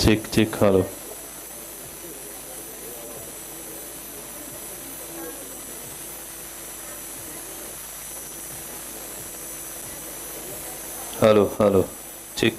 Check, check, hello. Hello, hello. Check.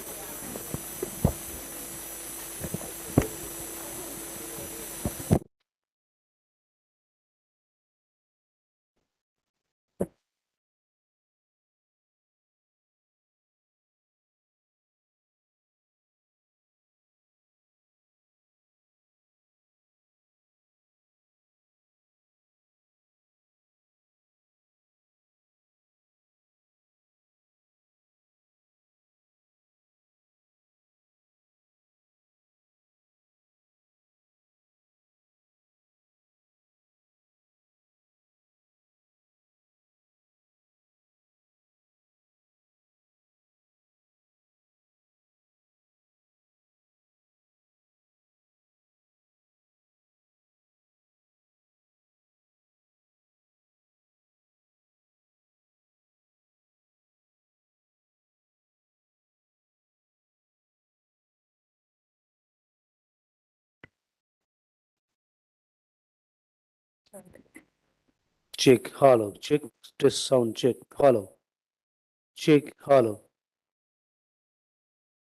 Check, hello, check, test sound, check,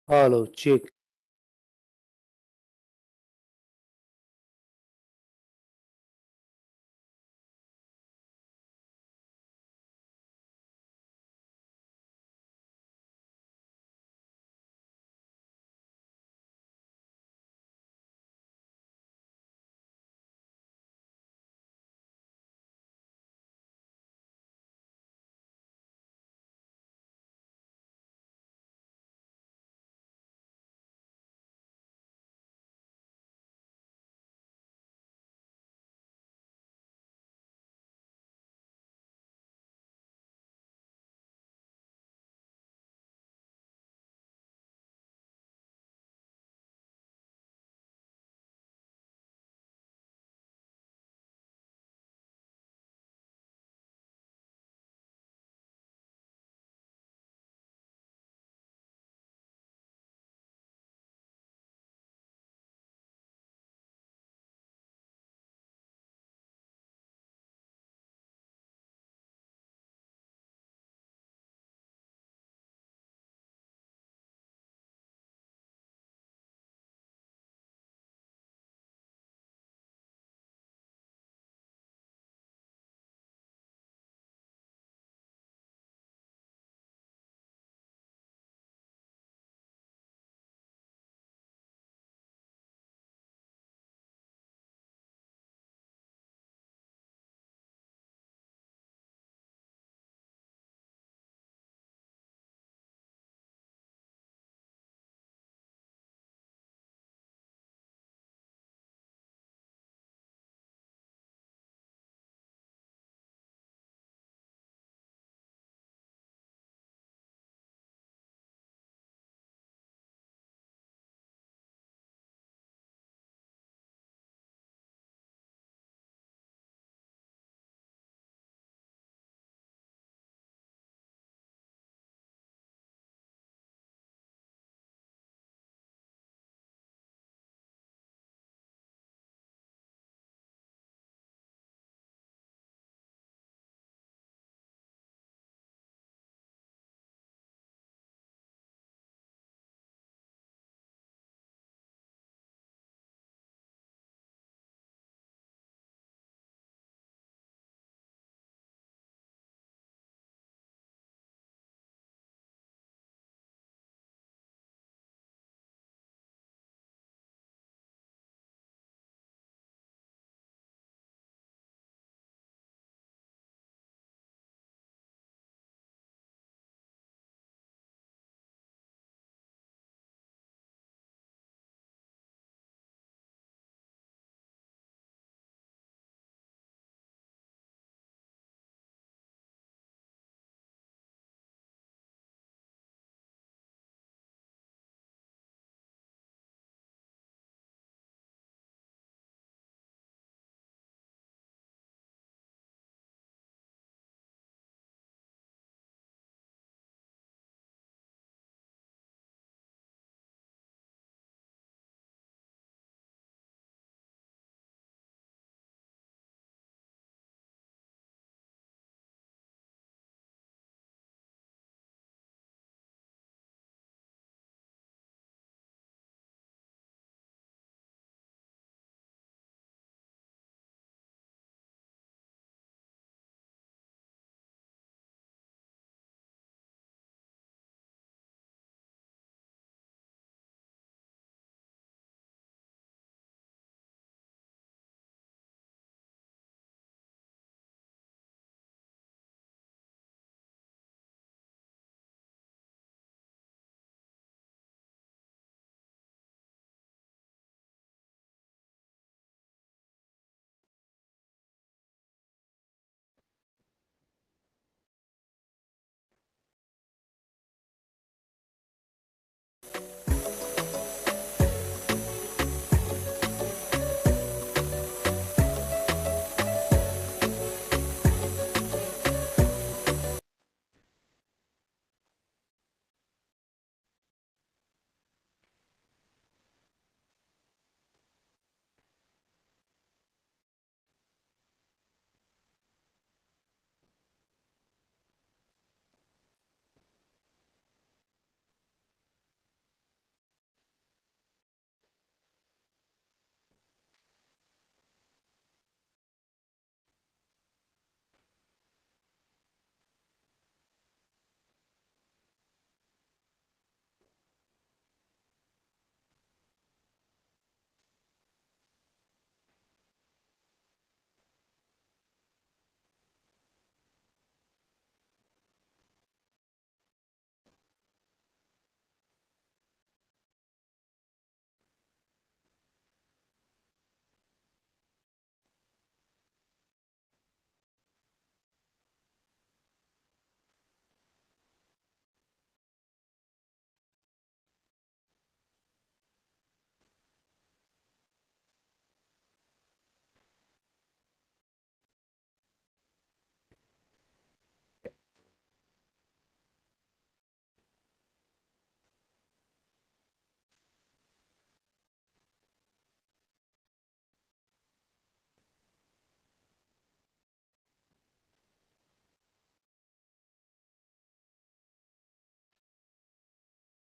hello, check.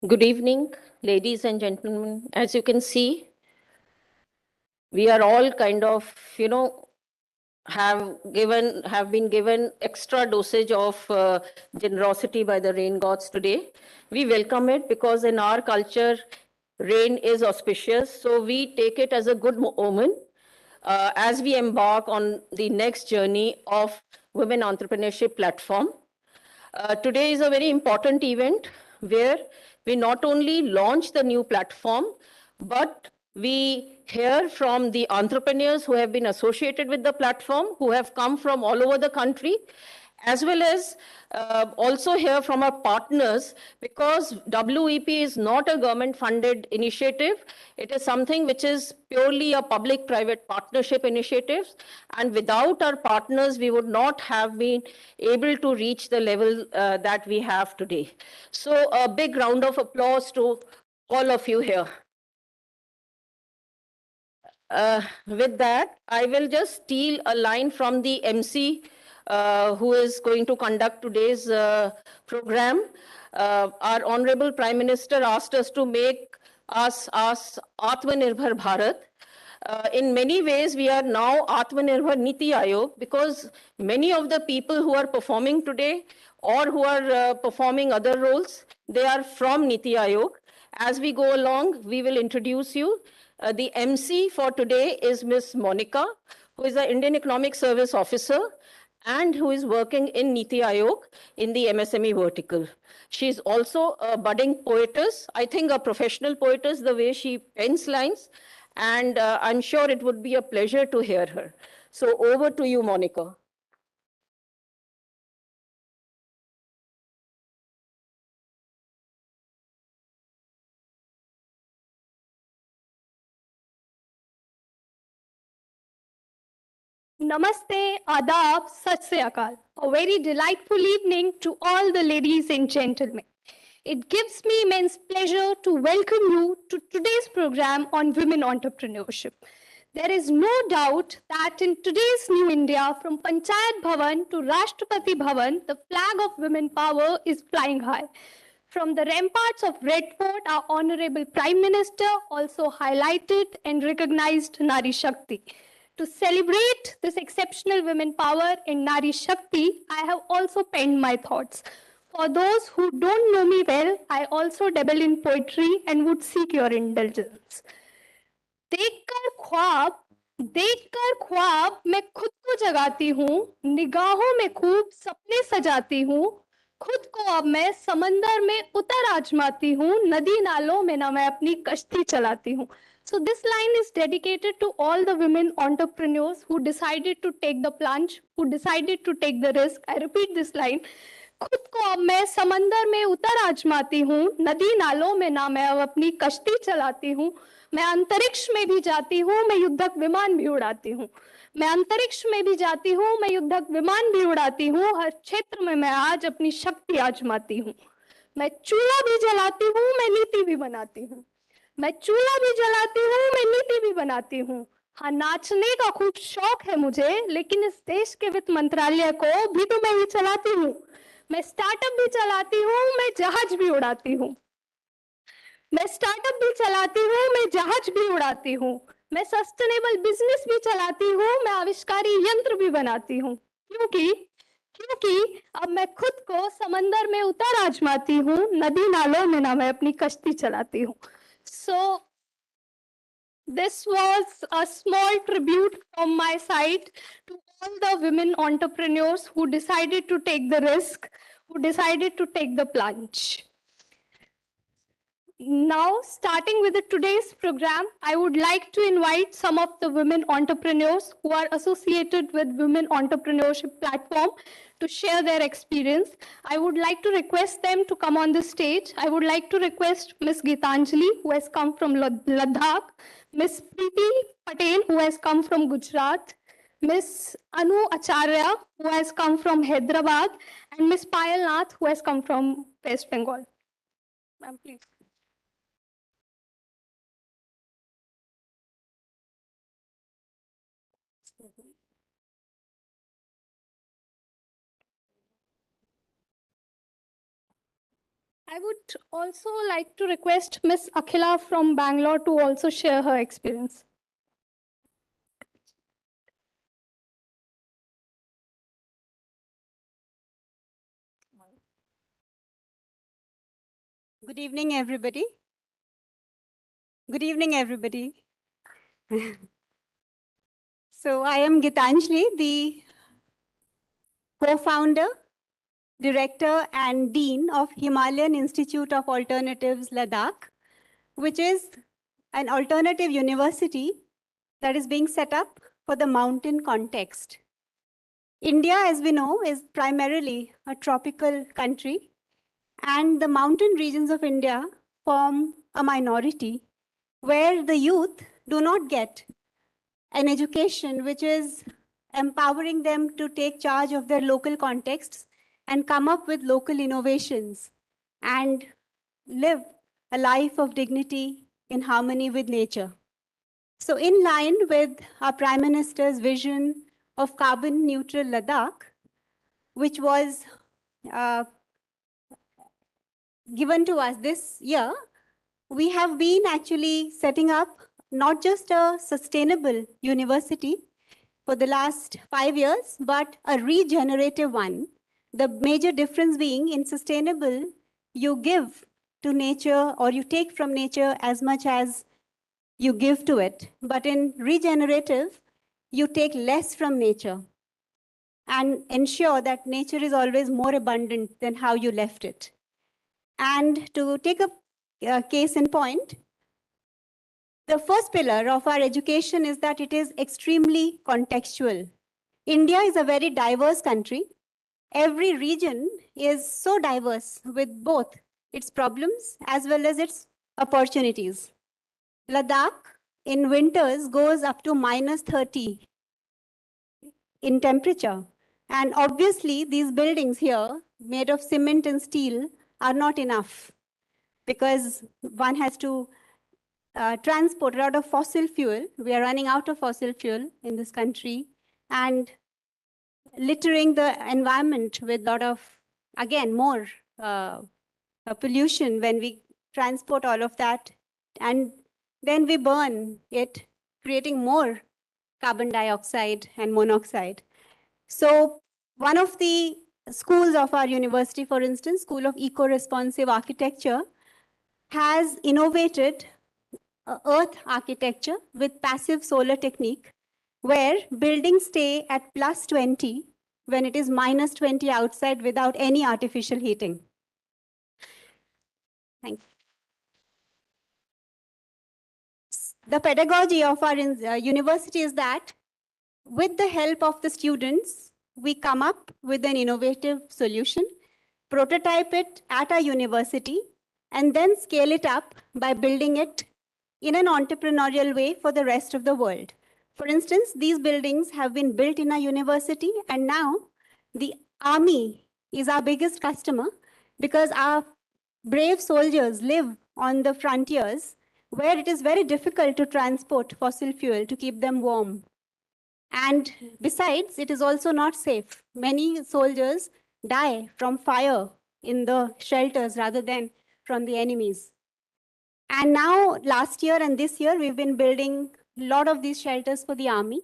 Good evening, ladies and gentlemen. As you can see, we are all kind of, have been given extra dosage of generosity by the rain gods today. We welcome it because in our culture, rain is auspicious. So we take it as a good omen as we embark on the next journey of Women Entrepreneurship Platform. Today is a very important event where we not only launch the new platform, but we hear from the entrepreneurs who have been associated with the platform, who have come from all over the country, as well as also hear from our partners, because WEP is not a government-funded initiative. It is something which is purely a public-private partnership initiative. And without our partners, we would not have been able to reach the level that we have today. So a big round of applause to all of you here. With that, I will just steal a line from the MC who is going to conduct today's program. Our Honorable Prime Minister asked us to make us Atmanirbhar Bharat. In many ways, we are now Atmanirbhar Niti Ayog because many of the people who are performing today or who are performing other roles, they are from Niti Ayog. As we go along, we will introduce you. The MC for today is Ms. Monica, who is the Indian Economic Service Officer and who is working in Niti Ayog in the MSME vertical. She is also a budding poetess, I think a professional poetess, the way she pens lines, and I'm sure it would be a pleasure to hear her. So over to you, Monica. Namaste, Adab, Sat Sri Akal. A very delightful evening to all the ladies and gentlemen. It gives me immense pleasure to welcome you to today's program on women entrepreneurship. There is no doubt that in today's new India, from Panchayat Bhavan to Rashtrapati Bhavan, the flag of women power is flying high. From the ramparts of Red Fort, our Honorable Prime Minister also highlighted and recognized Nari Shakti. To celebrate this exceptional women power in Nari Shakti, I have also penned my thoughts. For those who don't know me well, I also dabble in poetry and would seek your indulgence. देखकर ख्वाब देखकर ख्वाब मैं खुद को जगाती हूँ, निगाहों में खूब सपने सजाती हूँ, खुद को अब मैं समंदर में उतर आजमाती हूँ, नदी नालों में ना मैं अपनी कश्ती चलाती हूँ. So this line is dedicated to all the women entrepreneurs who decided to take the plunge, who decided to take the risk. I repeat this line. खुद को अब मैं समंदर में उतर आजमाती हूँ, नदी नालों में ना मैं अब अपनी कश्ती चलाती हूँ, मैं अंतरिक्ष में भी जाती हूँ, मैं युद्धक विमान भी उड़ाती हूँ, मैं अंतरिक्ष में भी जाती हूँ, मैं युद्धक विमान भी उड़ाती हूँ, हर क्षेत्र में मैं आज अपनी शक्ति आजमाती हूँ, मैं चूल्हा भी जलाती हूँ, मैं नीति भी बनाती हूँ, मैं चूल्हा भी जलाती हूँ, मैं नीति भी बनाती हूँ. हाँ, नाचने का खूब शौक है मुझे, लेकिन इस देश के वित्त मंत्रालय को भी तो मैं ही चलाती हूँ. मैं स्टार्टअप भी चलाती हूँ, मैं जहाज भी उड़ाती हूँ, मैं स्टार्टअप भी चलाती हूँ, मैं जहाज भी उड़ाती हूँ, मैं सस्टेनेबल बिजनेस भी चलाती हूँ, मैं आविष्कारी यंत्र भी बनाती हूँ. क्योंकि क्योंकि अब मैं खुद को समंदर में उतर आजमाती हूँ, नदी नालों में ना मैं अपनी कश्ती चलाती हूँ. So this was a small tribute from my side to all the women entrepreneurs who decided to take the risk, who decided to take the plunge. Now, starting with today's program, I would like to invite some of the women entrepreneurs who are associated with Women Entrepreneurship Platform to share their experience. I would like to request them to come on the stage. I would like to request Ms. Geetanjali, who has come from Ladakh, Ms. Priti Patel, who has come from Gujarat, Ms. Anu Acharya, who has come from Hyderabad, and Ms. Payal Nath, who has come from West Bengal. Ma'am, please. I would also like to request Miss Akhila from Bangalore to also share her experience. Good evening, everybody. Good evening, everybody. So I am Gitanjali, the co-founder, director, and dean of Himalayan Institute of Alternatives, Ladakh, which is an alternative university that is being set up for the mountain context. India, as we know, is primarily a tropical country, and the mountain regions of India form a minority where the youth do not get an education which is empowering them to take charge of their local contexts and come up with local innovations and live a life of dignity in harmony with nature. So in line with our Prime Minister's vision of carbon neutral Ladakh, which was given to us this year, we have been actually setting up not just a sustainable university for the last 5 years, but a regenerative one. The major difference being in sustainable, you give to nature or you take from nature as much as you give to it. But in regenerative, you take less from nature and ensure that nature is always more abundant than how you left it. And to take a case in point, the first pillar of our education is that it is extremely contextual. India is a very diverse country. Every region is so diverse with both its problems as well as its opportunities. Ladakh in winters goes up to -30 in temperature. And obviously, these buildings here, made of cement and steel, are not enough because one has to transport a lot of fossil fuel. We are running out of fossil fuel in this country and littering the environment with a lot of, again, more pollution when we transport all of that. And then we burn it, creating more carbon dioxide and monoxide. So one of the schools of our university, for instance, School of Eco-Responsive Architecture, has innovated earth architecture with passive solar technique, where buildings stay at +20 when it is -20 outside without any artificial heating. Thank you. The pedagogy of our university is that with the help of the students, we come up with an innovative solution, prototype it at our university, and then scale it up by building it in an entrepreneurial way for the rest of the world. For instance, these buildings have been built in our university, and now the army is our biggest customer because our brave soldiers live on the frontiers where it is very difficult to transport fossil fuel to keep them warm. And besides, it is also not safe. Many soldiers die from fire in the shelters rather than from the enemies. And now, last year and this year, we've been building a lot of these shelters for the army.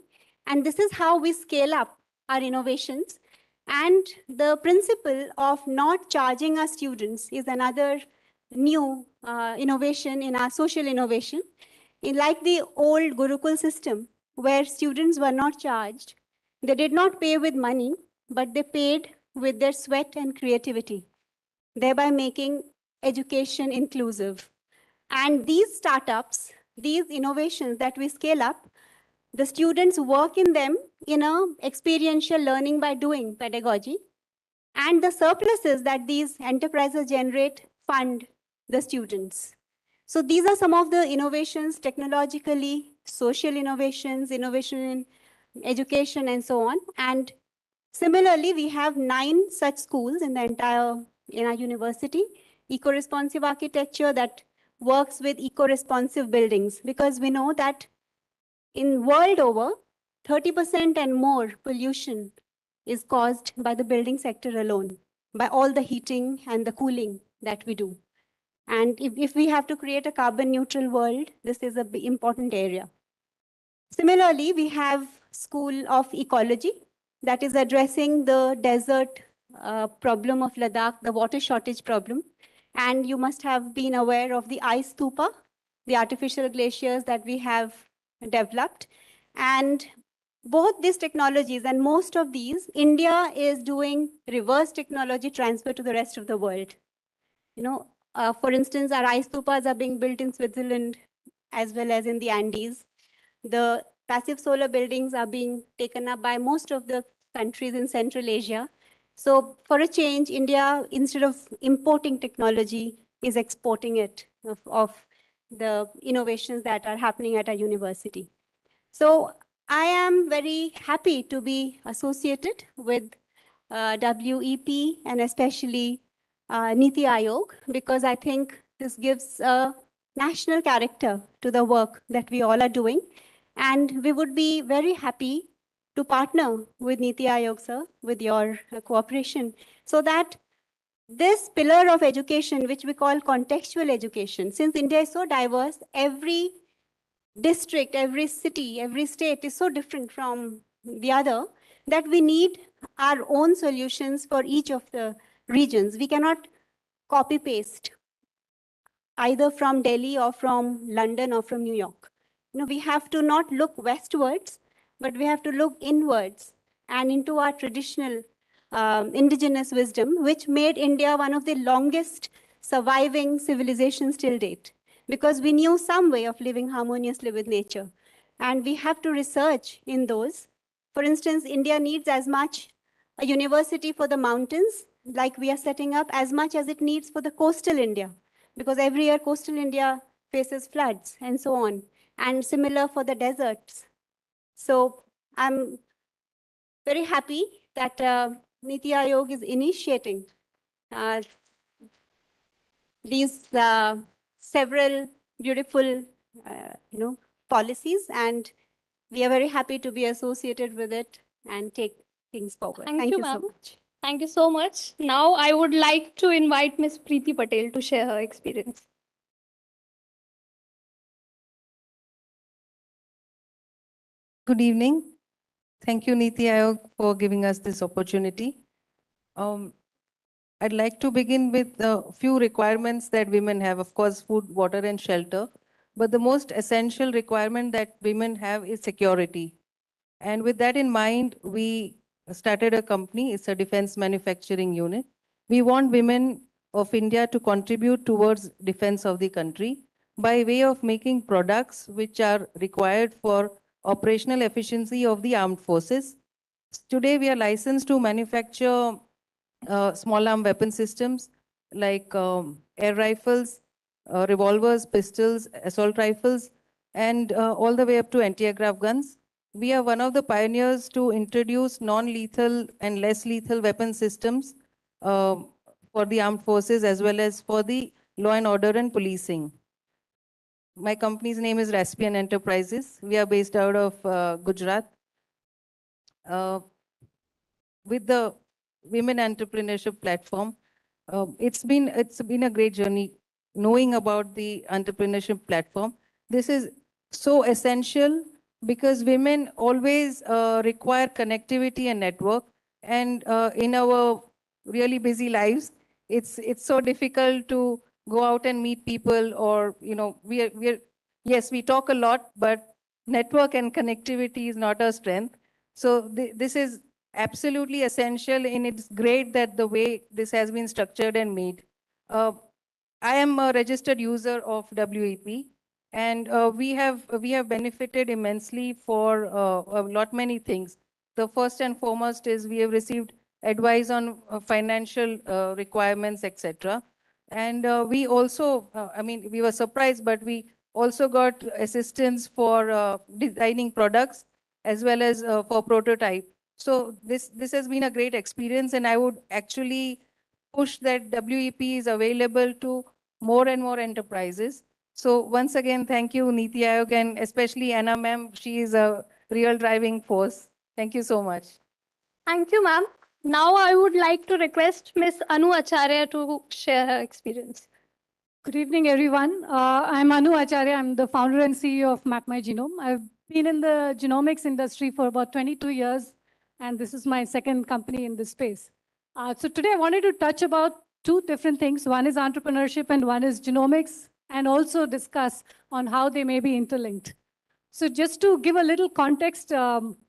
And this is how we scale up our innovations. And the principle of not charging our students is another new innovation in our social innovation. Like the old Gurukul system, where students were not charged, they did not pay with money, but they paid with their sweat and creativity, thereby making education inclusive. And these startups, these innovations that we scale up, the students work in them in a experiential learning by doing pedagogy. And the surpluses that these enterprises generate fund the students. So these are some of the innovations technologically, social innovations, innovation in education, and so on. And similarly, we have 9 such schools in our university, eco-responsive architecture that works with eco-responsive buildings, because we know that in world over, 30% and more pollution is caused by the building sector alone, by all the heating and the cooling that we do. And if we have to create a carbon neutral world, this is an important area. Similarly, we have School of Ecology that is addressing the desert problem of Ladakh, the water shortage problem. And you must have been aware of the ice stupa, the artificial glaciers that we have developed. And both these technologies and most of these, India is doing reverse technology transfer to the rest of the world. For instance, our ice stupas are being built in Switzerland as well as in the Andes. The passive solar buildings are being taken up by most of the countries in Central Asia. So for a change, India, instead of importing technology, is exporting it of the innovations that are happening at our university. So I am very happy to be associated with WEP and especially Niti Aayog, because I think this gives a national character to the work that we all are doing. And we would be very happy to partner with Niti Aayog, sir, with your cooperation, so that this pillar of education, which we call contextual education, since India is so diverse, every district, every city, every state is so different from the other, that we need our own solutions for each of the regions. We cannot copy paste either from Delhi or from London or from New York. We have to not look westwards, but we have to look inwards and into our traditional indigenous wisdom, which made India one of the longest surviving civilizations till date, because we knew some way of living harmoniously with nature. And we have to research in those. For instance, India needs as much a university for the mountains, like we are setting up, as much as it needs for the coastal India, because every year coastal India faces floods and so on, and similar for the deserts. So I'm very happy that Niti Aayog is initiating these several beautiful policies, and we are very happy to be associated with it and take things forward. Thank you, so ma'am. much. Thank you so much. Now I would like to invite Ms. Priti Patel to share her experience. Good evening. Thank you, Niti Aayog, for giving us this opportunity. I'd like to begin with a few requirements that women have. Of course, food, water, and shelter. But the most essential requirement that women have is security. And with that in mind, we started a company. It's a defense manufacturing unit. We want women of India to contribute towards defense of the country by way of making products which are required for operational efficiency of the armed forces. Today, we are licensed to manufacture small arm weapon systems like air rifles, revolvers, pistols, assault rifles, and all the way up to anti-aircraft guns. We are one of the pioneers to introduce non-lethal and less lethal weapon systems for the armed forces as well as for the law and order and policing. My company's name is Raspbian Enterprises. We are based out of Gujarat. With the Women Entrepreneurship platform, it's been a great journey knowing about the entrepreneurship platform. This is so essential because women always require connectivity and network, and in our really busy lives, it's so difficult to go out and meet people, or yes, we talk a lot, but network and connectivity is not our strength. So this is absolutely essential, and it's great that the way this has been structured and made. I am a registered user of WEP, and we have benefited immensely for a lot many things. The first and foremost is we have received advice on financial requirements, etc. And we also, we were surprised, but we also got assistance for designing products as well as for prototype. So this has been a great experience, and I would actually push that WEP is available to more and more enterprises. So once again, thank you, Niti Aayog, and especially Anna ma'am. She is a real driving force. Thank you so much. Thank you, ma'am. Now I would like to request Ms. Anu Acharya to share her experience. Good evening, everyone. I'm Anu Acharya. I'm the founder and CEO of Map My Genome. I've been in the genomics industry for about 22 years, and this is my second company in this space. So today I wanted to touch about two different things. One is entrepreneurship and one is genomics, and also discuss on how they may be interlinked. So just to give a little context,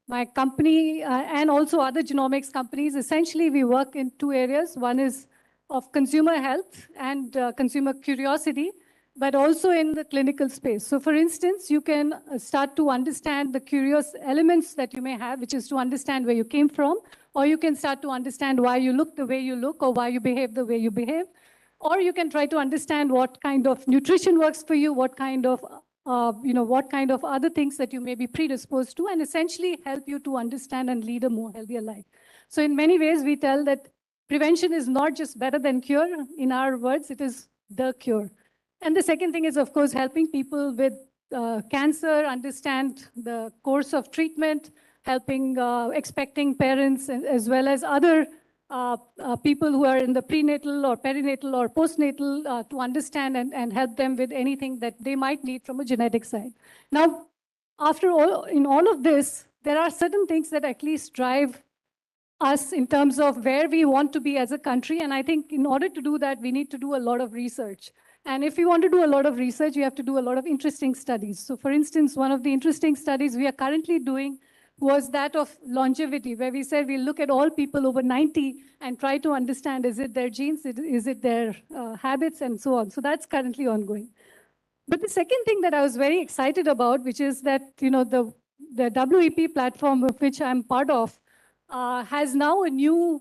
my company and also other genomics companies, essentially we work in two areas. One is of consumer health and consumer curiosity, but also in the clinical space. So for instance, you can start to understand the curious elements that you may have, which is to understand where you came from, or you can start to understand why you look the way you look or why you behave the way you behave. Or you can try to understand what kind of nutrition works for you, what kind of what kind of other things that you may be predisposed to, and essentially help you to understand and lead a more healthier life. So in many ways, we tell that prevention is not just better than cure. In our words, it is the cure. And the second thing is, of course, helping people with cancer understand the course of treatment, helping expecting parents as well as other people who are in the prenatal or perinatal or postnatal to understand and help them with anything that they might need from a genetic side. Now, after all, in all of this, there are certain things that at least drive us in terms of where we want to be as a country. And I think in order to do that, we need to do a lot of research. And if you want to do a lot of research, you have to do a lot of interesting studies. So for instance, one of the interesting studies we are currently doing was that of longevity, where we said we look at all people over 90 and try to understand, is it their genes, is it their habits, and so on. So that's currently ongoing. But the second thing that I was very excited about, which is that the WEP platform of which I'm part of, has now a new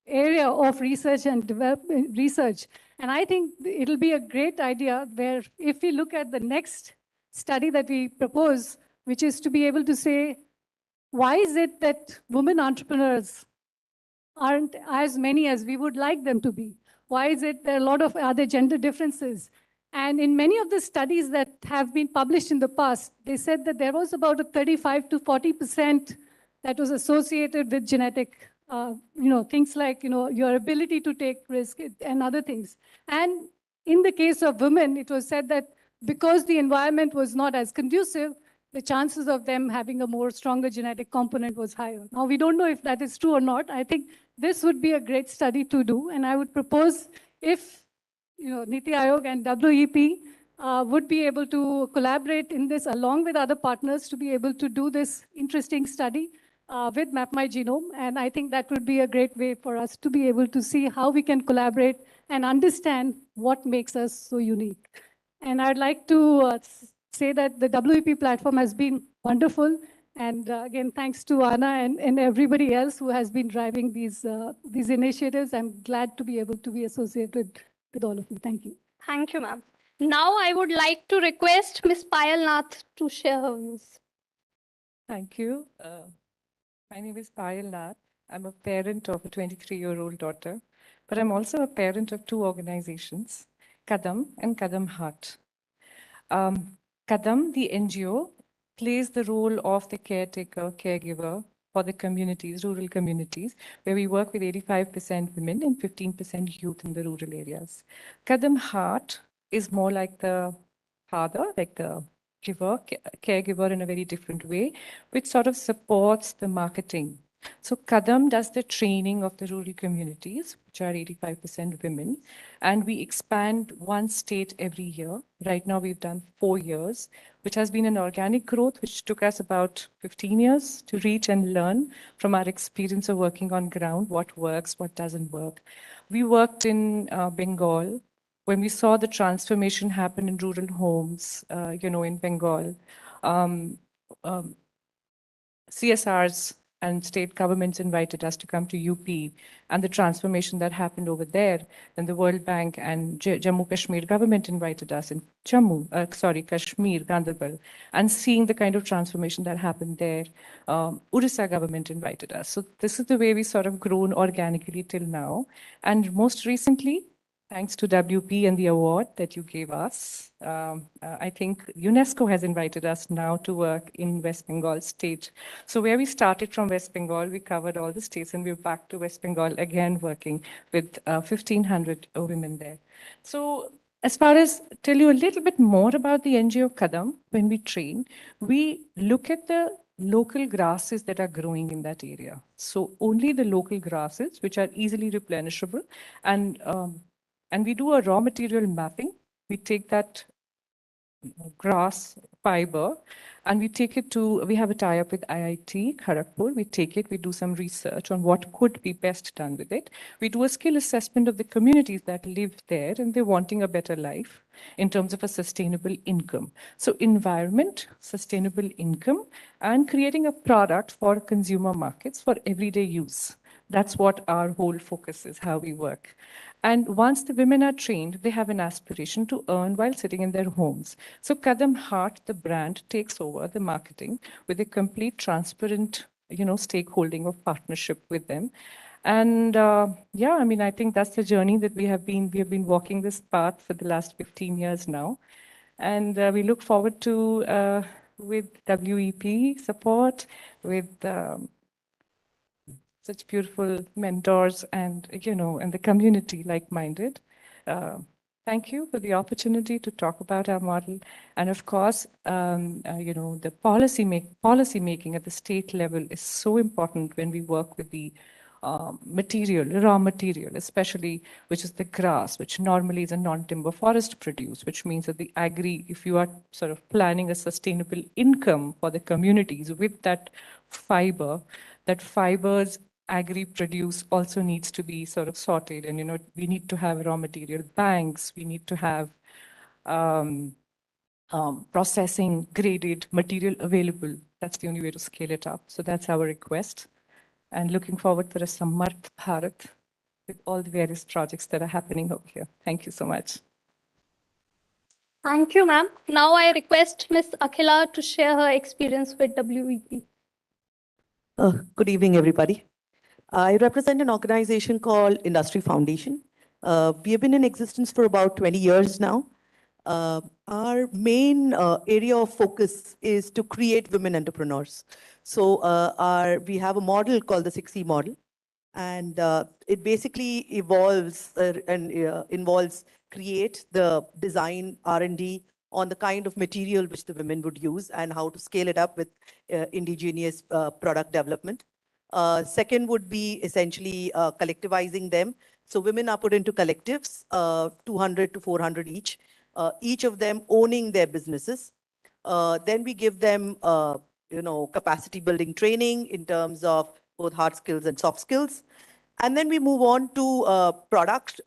area of research and development research. And I think it'll be a great idea where if we look at the next study that we propose, which is to be able to say, why is it that women entrepreneurs aren't as many as we would like them to be? Why is it there are a lot of other gender differences? And in many of the studies that have been published in the past, they said that there was about a 35 to 40% that was associated with genetic, things like, your ability to take risk and other things. And in the case of women, it was said that because the environment was not as conducive, the chances of them having a more stronger genetic component was higher. Now, we don't know if that is true or not. I think this would be a great study to do. And I would propose if Niti Aayog and WEP would be able to collaborate in this along with other partners to be able to do this interesting study with Map My Genome. And I think that would be a great way for us to be able to see how we can collaborate and understand what makes us so unique. And I'd like to say that the WEP platform has been wonderful. And again, thanks to Anna and everybody else who has been driving these initiatives. I'm glad to be able to be associated with all of you. Thank you. Thank you, ma'am. Now I would like to request Ms. Payal Nath to share her views. Thank you. My name is Payal Nath. I'm a parent of a 23-year-old daughter, but I'm also a parent of two organizations, Kadam and Kadam Heart. Kadam, the NGO, plays the role of the caretaker, caregiver for the communities, rural communities, where we work with 85% women and 15% youth in the rural areas. Kadam Heart is more like the father, like the giver, caregiver in a very different way, which sort of supports the marketing. So Kadam does the training of the rural communities, which are 85% women, and we expand one state every year. Right now we've done 4 years, which has been an organic growth, which took us about 15 years to reach and learn from our experience of working on ground, what works, what doesn't work. We worked in Bengal, when we saw the transformation happen in rural homes, in Bengal. CSRs and state governments invited us to come to UP, and the transformation that happened over there. Then the World Bank and Jammu Kashmir government invited us in Kashmir, Ganderbal, and seeing the kind of transformation that happened there. Orissa government invited us. So this is the way we sort of grown organically till now. And most recently, thanks to WP and the award that you gave us, I think UNESCO has invited us now to work in West Bengal state. So where we started from West Bengal, we covered all the states, and we're back to West Bengal again working with 1,500 women there. So As far as tell you a little bit more about the NGO Kadam, when we train, we look at the local grasses that are growing in that area. So only the local grasses, which are easily replenishable, and we do a raw material mapping. We take that grass fiber and we take it to, we have a tie-up with IIT Kharagpur. We take it, we do some research on what could be best done with it. We do a skill assessment of the communities that live there and they're wanting a better life in terms of a sustainable income. So environment, sustainable income, and creating a product for consumer markets for everyday use. That's what our whole focus is, how we work. And once the women are trained, they have an aspiration to earn while sitting in their homes. So Kadam Heart, the brand, takes over the marketing with a complete transparent, stakeholding of partnership with them. And yeah, I mean, I think that's the journey that we have been walking this path for the last 15 years now. And we look forward to, with WEP support, with such beautiful mentors and, and the community like-minded. Thank you for the opportunity to talk about our model. And of course, the policy making at the state level is so important when we work with the raw material, especially which is the grass, which normally is a non-timber forest produce, which means that the if you are sort of planning a sustainable income for the communities with that fiber, that fibers agri-produce also needs to be sort of sorted. And, we need to have raw material banks. We need to have processing graded material available. That's the only way to scale it up. So that's our request. And looking forward for a Samarth Bharat with all the various projects that are happening over here. Thank you so much. Thank you, ma'am. Now I request Ms. Akhila to share her experience with WEP. Good evening, everybody. I represent an organization called Industry Foundation. We have been in existence for about 20 years now. Our main area of focus is to create women entrepreneurs. So we have a model called the 6E model, and it basically evolves and involves create the design R&D on the kind of material which the women would use and how to scale it up with indigenous product development. Second would be essentially collectivizing them. So women are put into collectives, 200 to 400 each of them owning their businesses. Then we give them, capacity building training in terms of both hard skills and soft skills. And then we move on to product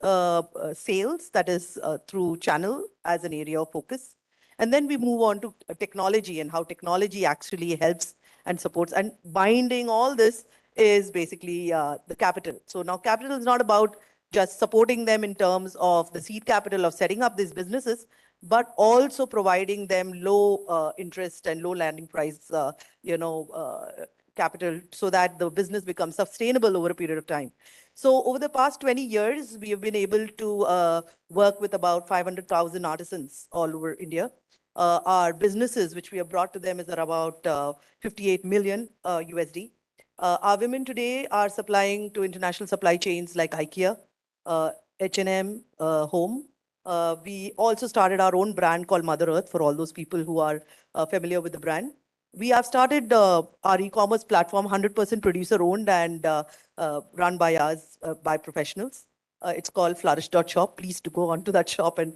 sales, that is through channel as an area of focus. And then we move on to technology and how technology actually helps and supports. And binding all this is basically the capital. So now capital is not about just supporting them in terms of the seed capital of setting up these businesses, but also providing them low interest and low landing price, capital so that the business becomes sustainable over a period of time. So over the past 20 years, we have been able to work with about 500,000 artisans all over India. Our businesses, which we have brought to them, is about 58 million USD. Our women today are supplying to international supply chains like IKEA, H&M, Home. We also started our own brand called Mother Earth for all those people who are familiar with the brand. We have started our e-commerce platform, 100% producer owned and run by us, by professionals. It's called flourish.shop. Please do go onto that shop and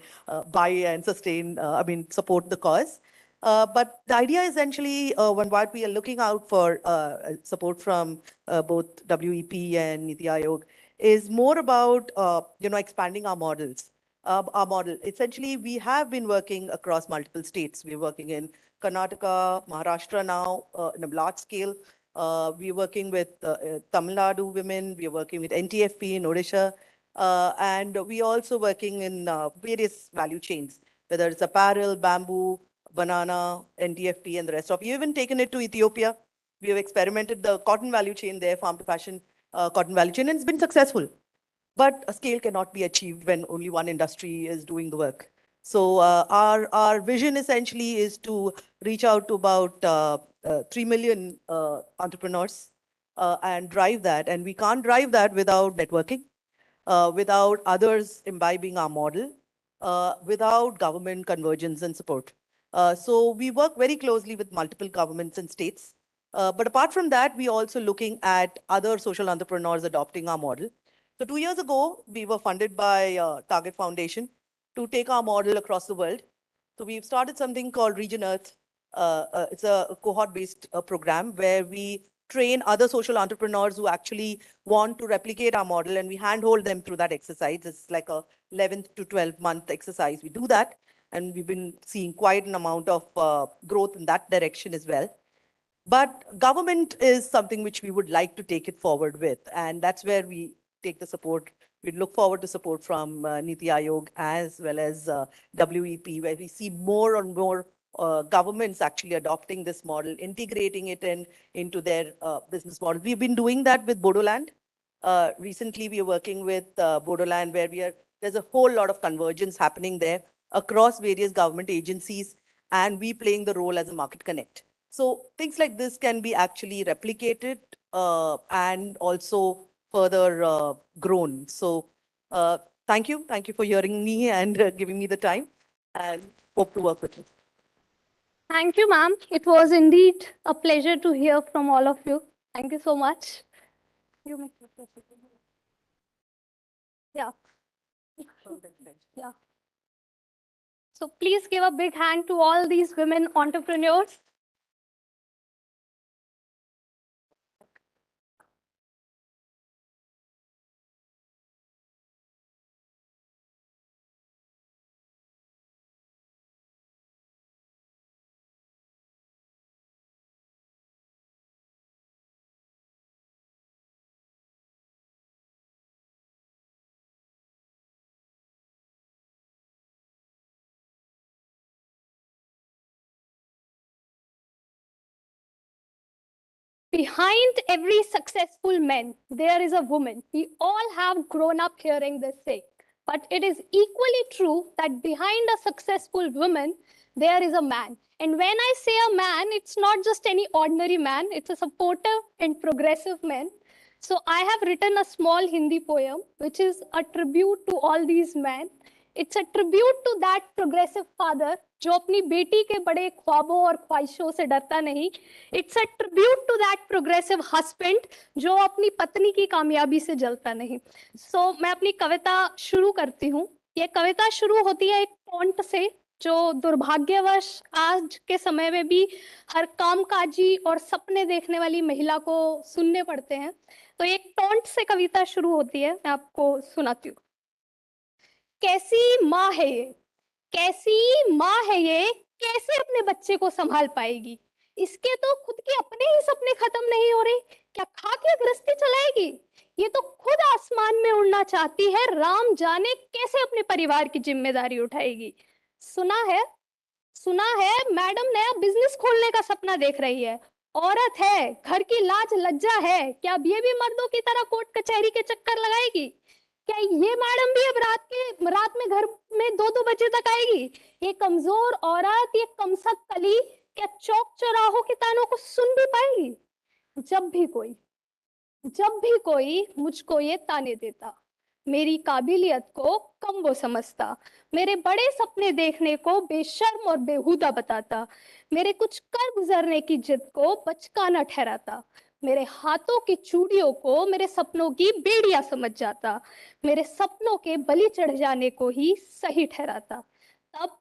buy and support the cause. But the idea essentially, what we are looking out for support from both WEP and Niti Aayog is more about, expanding our models. Our model, essentially, we have been working across multiple states. We're working in Karnataka, Maharashtra now in a large scale. We're working with Tamil Nadu women. We're working with NTFP in Odisha. And we're also working in various value chains, whether it's apparel, bamboo, banana, NTFP, and the rest of. We've even taken it to Ethiopia. We have experimented the cotton value chain there, farm to fashion cotton value chain, and it's been successful. But a scale cannot be achieved when only one industry is doing the work. So our vision essentially is to reach out to about 3 million entrepreneurs and drive that. And we can't drive that without networking, without others imbibing our model, without government convergence and support. So we work very closely with multiple governments and states. But apart from that, we also looking at other social entrepreneurs adopting our model. So 2 years ago, we were funded by Target Foundation to take our model across the world. So we've started something called Region Earth. It's a cohort-based program where we train other social entrepreneurs who actually want to replicate our model, and we handhold them through that exercise. It's like a 11 to 12-month exercise. We do that, and we've been seeing quite an amount of growth in that direction as well. But government is something which we would like to take it forward with, and that's where we take the support. We look forward to support from Niti Aayog as well as WEP, where we see more and more governments actually adopting this model, integrating it into their business model. We've been doing that with Bodoland. Recently, we are working with Bodoland, where there's a whole lot of convergence happening there across various government agencies, and we playing the role as a market connect. So things like this can be actually replicated and also further grown. So thank you. Thank you for hearing me and giving me the time, and hope to work with you. Thank you, ma'am. It was indeed a pleasure to hear from all of you. Thank you so much. You may. Yeah. Yeah. So please give a big hand to all these women entrepreneurs. Behind every successful man, there is a woman. We all have grown up hearing this say. But it is equally true that behind a successful woman, there is a man. And when I say a man, it's not just any ordinary man. It's a supportive and progressive man. So I have written a small Hindi poem, which is a tribute to all these men. It's a tribute to that progressive father जो अपनी बेटी के बड़े ख्वाबों और ख्वाहिशों से डरता नहीं. It's a tribute to that progressive husband जो अपनी पत्नी की कामयाबी से जलता नहीं. So मैं अपनी कविता शुरू करती हूँ. ये कविता शुरू होती है एक टॉन्ट से जो दुर्भाग्यवश आज के समय में भी हर कामकाजी और सपने देखने वाली महिला को सुनने पड़ते हैं. तो एक टॉन्ट से कविता शुरू होती है. मैं आपको सुनाती हूँ. कैसी माँ है ये, कैसी माँ है ये, कैसे अपने बच्चे को संभाल पाएगी. इसके तो खुद के अपने ही सपने खत्म नहीं हो रहे, क्या खा के गृहस्थी चलाएगी. ये तो खुद आसमान में उड़ना चाहती है, राम जाने कैसे अपने परिवार की जिम्मेदारी उठाएगी. सुना है मैडम नया बिजनेस खोलने का सपना देख रही है. औरत है, घर की लाज लज्जा है, क्या अब ये भी मर्दों की तरह कोर्ट कचहरी के चक्कर लगाएगी. क्या ये मैडम भी अब रात में घर में 2-2 बजे तक आएगी. ये कमजोर औरत, ये कमसक कली, क्या चौक चौराहों के तानों को सुन भी पाएगी. जब भी कोई मुझको ये ताने देता, मेरी काबिलियत को कम वो समझता, मेरे बड़े सपने देखने को बेशर्म और बेहुदा बताता, मेरे कुछ कर गुजरने की जिद को बचकाना ठहराता, मेरे हाथों की चूड़ियों को मेरे सपनों की बेड़ियां समझ जाता, मेरे सपनों के बलि चढ़ जाने को ही सही ठहराता. तब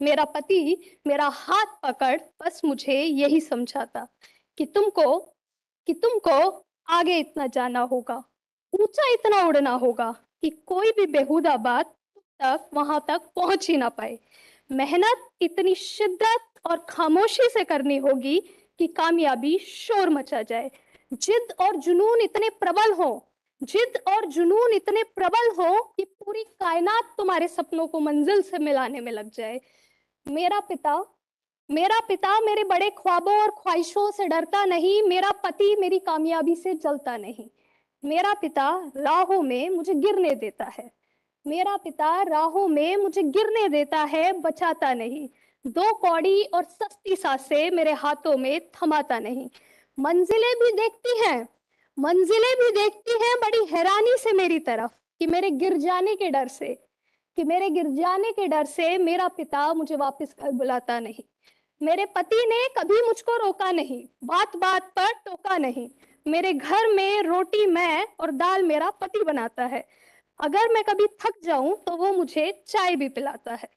मेरा पति मेरा हाथ पकड़ बस मुझे यही समझाता कि तुमको आगे इतना जाना होगा, ऊंचा इतना उड़ना होगा कि कोई भी बेहुदा बात तक वहां तक पहुंच ही ना पाए. मेहनत इतनी शिद्दत और खामोशी से करनी होगी कि कामयाबी शोर मचा जाए. जिद और जुनून इतने प्रबल हो कि पूरी कायनात तुम्हारे सपनों को मंजिल से मिलाने में लग जाए. मेरा पिता मेरे बड़े ख्वाबों और ख्वाहिशों से डरता नहीं, मेरा पति मेरी कामयाबी से जलता नहीं. मेरा पिता राहों में मुझे गिरने देता है, बचाता नहीं. 2 कौड़ी और सस्ती सांसें मेरे हाथों में थमाता नहीं. मंजिलें भी देखती हैं बड़ी हैरानी से मेरी तरफ कि मेरे गिर जाने के डर से कि मेरे गिर जाने के डर से मेरा पिता मुझे वापस घर बुलाता नहीं। मेरे पति ने कभी मुझको रोका नहीं, बात बात पर टोका नहीं। मेरे घर में रोटी मैं और दाल मेरा पति बनाता है। अगर मैं कभी थक जाऊं तो वो मुझे चाय भी पिलाता है।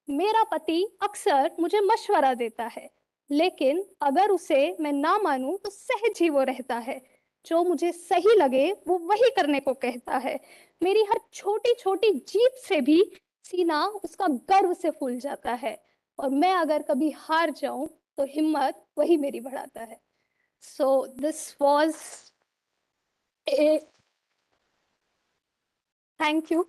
मेरा पति अक्सर मुझे मशवरा देता है, लेकिन अगर उसे मैं ना मानूं तो सहज ही वो रहता है। जो मुझे सही लगे वो वही करने को कहता है। मेरी हर छोटी छोटी जीत से भी सीना उसका गर्व से फूल जाता है, और मैं अगर कभी हार जाऊं तो हिम्मत वही मेरी बढ़ाता है। So this was a thank you.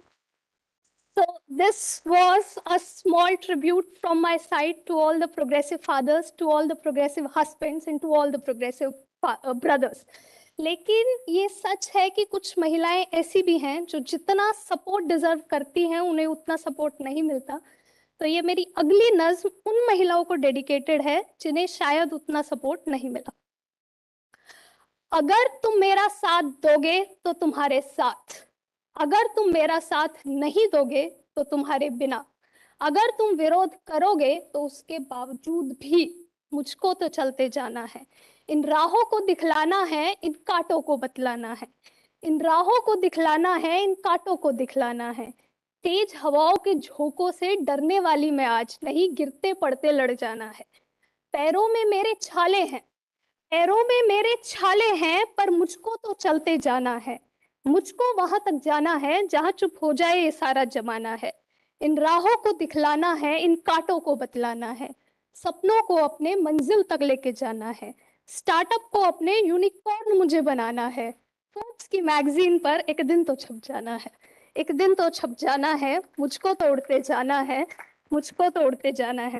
So this was a small tribute from my side to all the progressive fathers, to all the progressive husbands, and to all the progressive brothers. लेकिन ये सच है कि कुछ महिलाएं ऐसी भी हैं जो जितना सपोर्ट डिजर्व करती हैं उन्हें उतना सपोर्ट नहीं मिलता। तो ये मेरी अगली नज्म उन महिलाओं को डेडिकेटेड है जिन्हें शायद उतना सपोर्ट नहीं मिला। अगर तुम मेरा साथ दोगे तो तुम्हारे साथ, अगर तुम मेरा साथ नहीं दोगे तो तुम्हारे बिना, अगर तुम विरोध करोगे तो उसके बावजूद भी मुझको तो चलते जाना है। इन राहों को दिखलाना है, इन कांटों को बतलाना है। इन राहों को दिखलाना है, इन कांटों को दिखलाना है। तेज हवाओं के झोंकों से डरने वाली मैं आज नहीं, गिरते पड़ते लड़ जाना है। पैरों में मेरे छाले हैं, पैरों में मेरे छाले हैं, पर मुझको तो चलते जाना है। मुझको वहां तक जाना है जहां चुप हो जाए ये सारा जमाना है। इन राहों को दिखलाना है, इन कांटों को बतलाना है। सपनों को अपने मंजिल तक लेके जाना है। स्टार्टअप को अपने यूनिकॉर्न मुझे बनाना है। फोर्ब्स की मैगजीन पर एक दिन तो छप जाना है, एक दिन तो छप जाना है। मुझको तो उड़ते जाना है, मुझको तो उड़ते जाना है।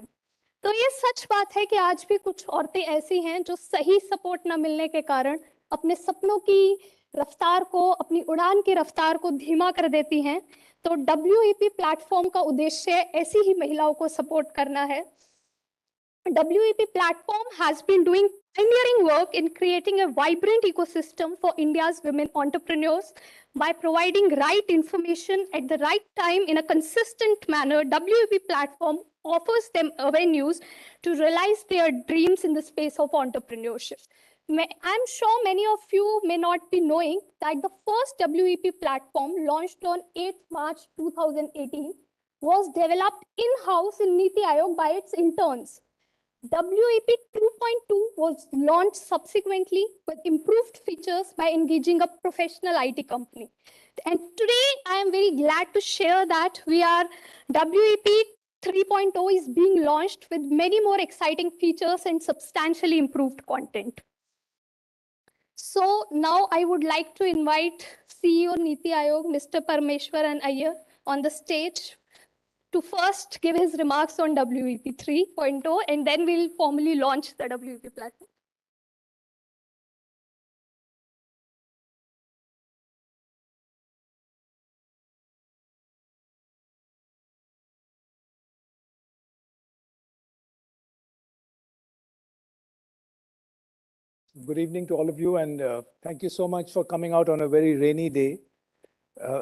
तो ये सच बात है कि आज भी कुछ औरतें ऐसी हैं जो सही सपोर्ट न मिलने के कारण अपने सपनों की रफ्तार को, अपनी उड़ान की रफ्तार को धीमा कर देती हैं। तो WEP प्लेटफॉर्म का उद्देश्य ऐसी ही महिलाओं को सपोर्ट करना है। WEP platform has been doing pioneering work in creating a vibrant ecosystem for India's women entrepreneurs by providing right information at the right time in a consistent manner. WEP platform offers them avenues to realize their dreams in the space of entrepreneurship. I'm sure many of you may not be knowing that the first WEP platform launched on 8th March 2018 was developed in-house in Niti Aayog by its interns. WEP 2.2 was launched subsequently with improved features by engaging a professional IT company. And today I am very glad to share that WEP 3.0 is being launched with many more exciting features and substantially improved content. So now I would like to invite CEO Niti Aayog, Mr. Parameshwaran Iyer, on the stage to first give his remarks on WEP 3.0, and then we'll formally launch the WEP platform. Good evening to all of you, and thank you so much for coming out on a very rainy day.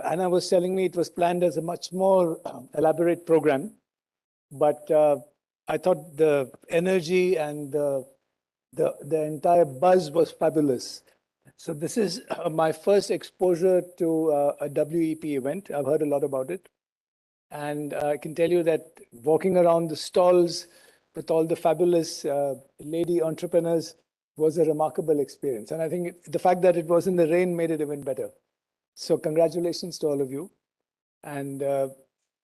Anna was telling me it was planned as a much more elaborate program, but I thought the energy and the entire buzz was fabulous. So this is my first exposure to a WEP event. I've heard a lot about it. And I can tell you that walking around the stalls with all the fabulous lady entrepreneurs was a remarkable experience. And I think the fact that it was in the rain made it even better. So congratulations to all of you. And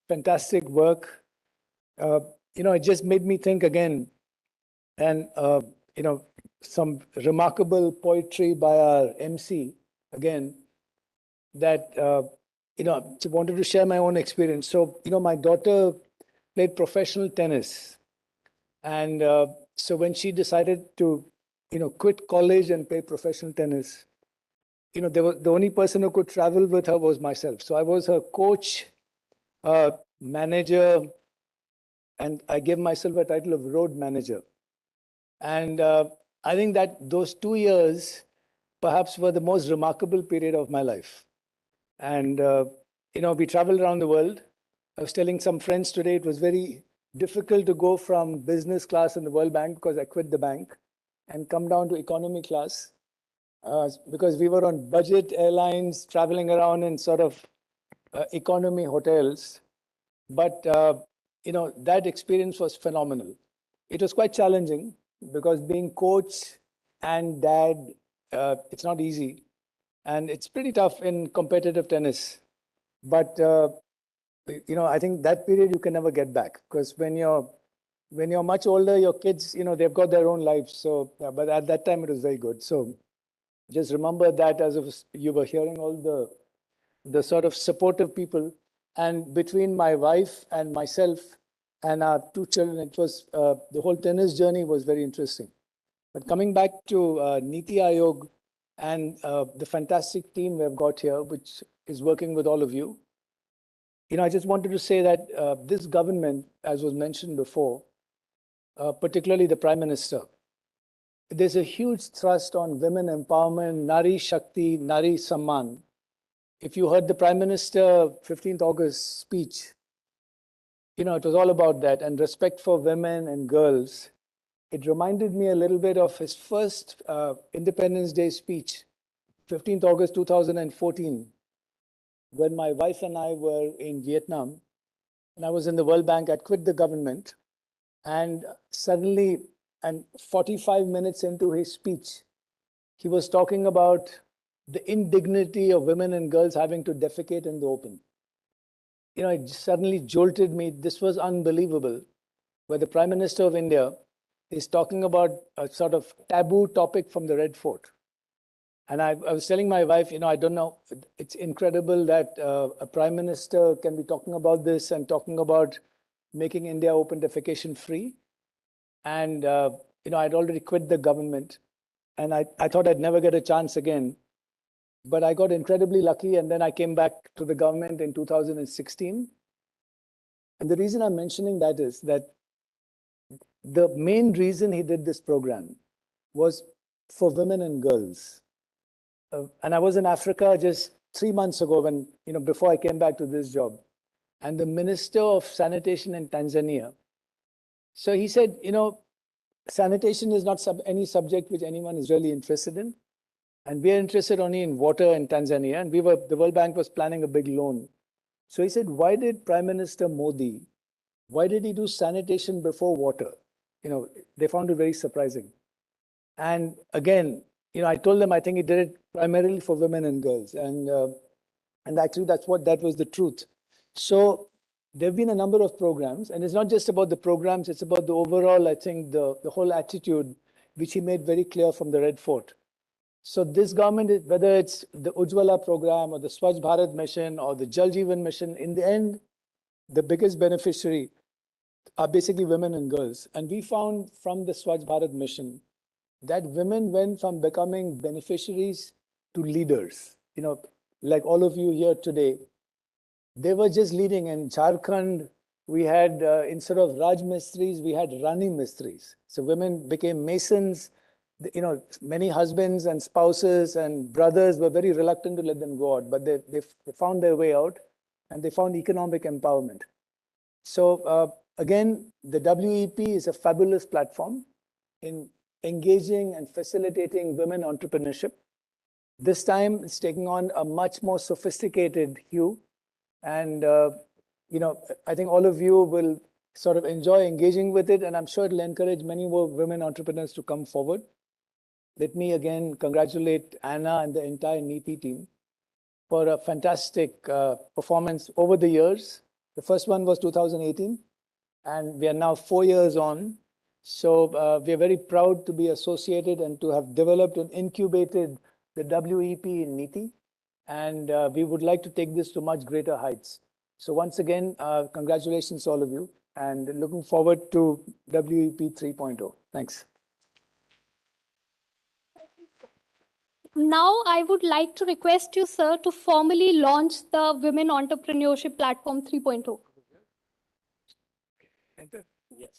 fantastic work. It just made me think again. And, some remarkable poetry by our MC, again, that, I wanted to share my own experience. So, my daughter played professional tennis. And so when she decided to, quit college and play professional tennis, the only person who could travel with her was myself. So I was her coach, manager, and I gave myself a title of road manager. And I think that those 2 years perhaps were the most remarkable period of my life. And, we traveled around the world. I was telling some friends today, it was very difficult to go from business class in the World Bank because I quit the bank and come down to economy class because we were on budget airlines traveling around in sort of economy hotels. But, that experience was phenomenal. It was quite challenging because being coach and dad, it's not easy. And it's pretty tough in competitive tennis. But, I think that period you can never get back because when you're much older, your kids, they've got their own lives. So, but at that time, it was very good. So just remember that as if you were hearing all the sort of supportive people. And between my wife and myself and our two children, it was the whole tennis journey was very interesting. But coming back to Niti Aayog and the fantastic team we've got here, which is working with all of you, I just wanted to say that this government, as was mentioned before, particularly the Prime Minister, there's a huge thrust on women empowerment, Nari Shakti, Nari Samman. If you heard the Prime Minister 15th August speech, it was all about that and respect for women and girls. It reminded me a little bit of his first Independence Day speech, 15th August 2014, when my wife and I were in Vietnam, and I was in the World Bank. I'd quit the government, and suddenly, and 45 minutes into his speech, he was talking about the indignity of women and girls having to defecate in the open. It suddenly jolted me. This was unbelievable, where the Prime Minister of India is talking about a sort of taboo topic from the Red Fort. And I was telling my wife, I don't know, it's incredible that a Prime Minister can be talking about this and talking about making India open defecation free. And, I'd already quit the government and I thought I'd never get a chance again. But I got incredibly lucky. And then I came back to the government in 2016. And the reason I'm mentioning that is that the main reason he did this program was for women and girls. And I was in Africa just 3 months ago when, before I came back to this job. And the Minister of Sanitation in Tanzania. So he said, sanitation is not any subject which anyone is really interested in. And we are interested only in water in Tanzania. And the World Bank was planning a big loan. So he said, why did Prime Minister Modi, why did he do sanitation before water? They found it very surprising. And again, I told them I think he did it primarily for women and girls. And actually that was the truth. So there have been a number of programs, and it's not just about the programs, it's about the overall, I think, the whole attitude, which he made very clear from the Red Fort. So this government, whether it's the Ujjwala program or the Swachh Bharat mission or the Jal Jeevan mission, in the end, the biggest beneficiary are basically women and girls. And we found from the Swachh Bharat mission that women went from becoming beneficiaries to leaders. Like all of you here today, they were just leading. In Jharkhand, we had, instead of Raj Mistris, we had Rani Mistris. So women became masons. Many husbands and spouses and brothers were very reluctant to let them go out, but they found their way out and they found economic empowerment. So again, the WEP is a fabulous platform in engaging and facilitating women entrepreneurship. This time it's taking on a much more sophisticated hue. And, I think all of you will sort of enjoy engaging with it. And I'm sure it'll encourage many more women entrepreneurs to come forward. Let me again congratulate Anna and the entire NITI team for a fantastic performance over the years. The first one was 2018, and we are now 4 years on. So we are very proud to be associated and to have developed and incubated the WEP in NITI. And we would like to take this to much greater heights. So once again, congratulations to all of you, and looking forward to WEP 3.0. Thanks. Now, I would like to request you, sir, to formally launch the Women Entrepreneurship Platform 3.0. Enter. Yes.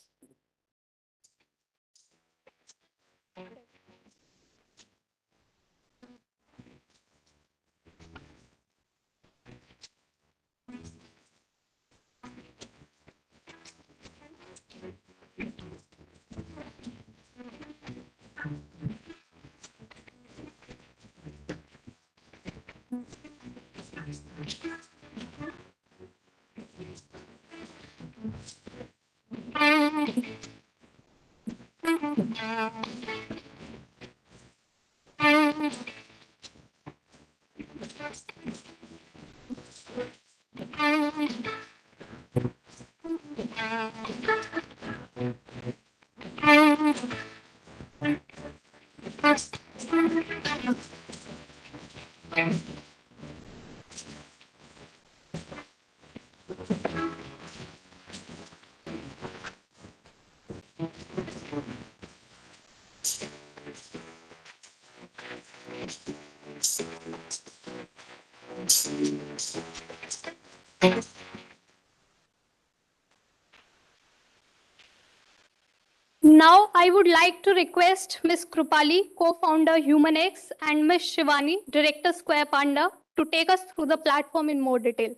Now, I would like to request Ms. Krupali, co-founder HumanX, and Ms. Shivani, director Square Panda, to take us through the platform in more detail.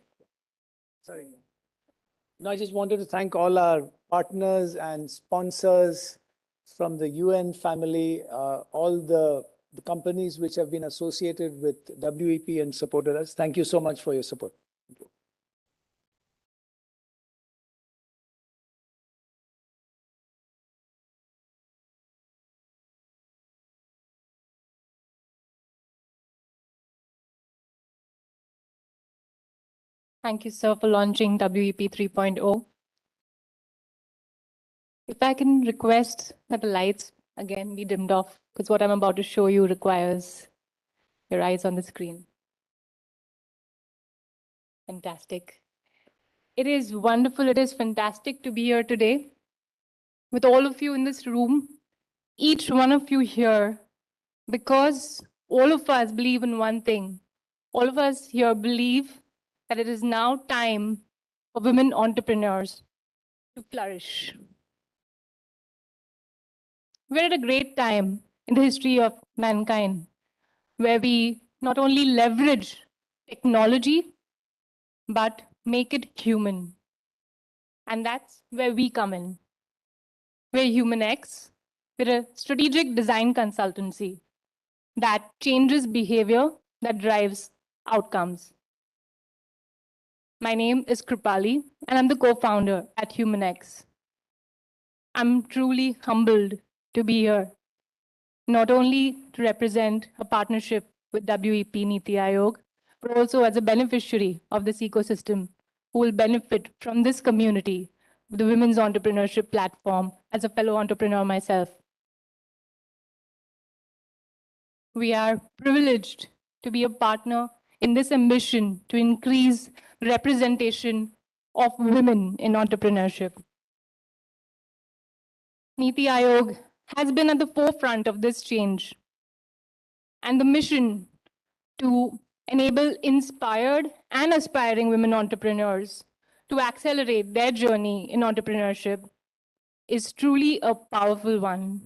Sorry. No, I just wanted to thank all our partners and sponsors from the UN family, all the companies which have been associated with WEP and supported us. Thank you so much for your support. Thank you, sir, for launching WEP 3.0. If I can request that the lights again be dimmed off, because what I'm about to show you requires your eyes on the screen. Fantastic. It is wonderful. It is fantastic to be here today with all of you in this room, each one of you here, because all of us believe in one thing. All of us here believe that it is now time for women entrepreneurs to flourish. We're at a great time in the history of mankind where we not only leverage technology, but make it human. And that's where we come in. We're HumanX. We're a strategic design consultancy that changes behavior, that drives outcomes. My name is Kripali, and I'm the co-founder at HumanX. I'm truly humbled to be here, not only to represent a partnership with WEP Niti Aayog, but also as a beneficiary of this ecosystem who will benefit from this community, the Women's Entrepreneurship Platform, as a fellow entrepreneur myself. We are privileged to be a partner in this ambition to increase representation of women in entrepreneurship. Niti Aayog has been at the forefront of this change, and the mission to enable inspired and aspiring women entrepreneurs to accelerate their journey in entrepreneurship is truly a powerful one.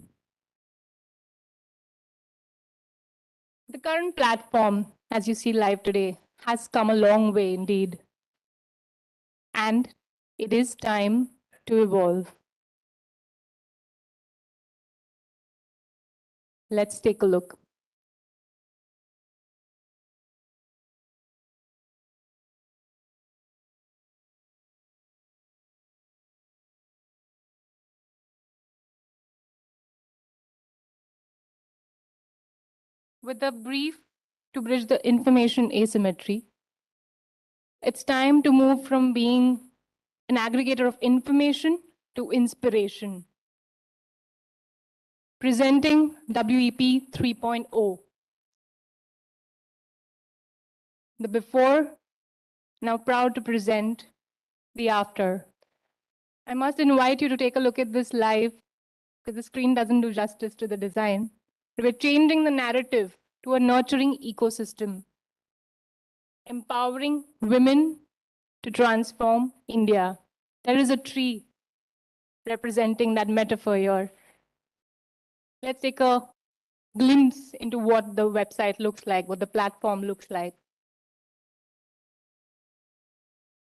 The current platform, as you see live today, has come a long way indeed. And it is time to evolve. Let's take a look. With a brief to bridge the information asymmetry, it's time to move from being an aggregator of information to inspiration. Presenting WEP 3.0. The before, now proud to present the after. I must invite you to take a look at this live because the screen doesn't do justice to the design. We're changing the narrative to a nurturing ecosystem, empowering women to transform India. There is a tree representing that metaphor here. Let's take a glimpse into what the website looks like, what the platform looks like.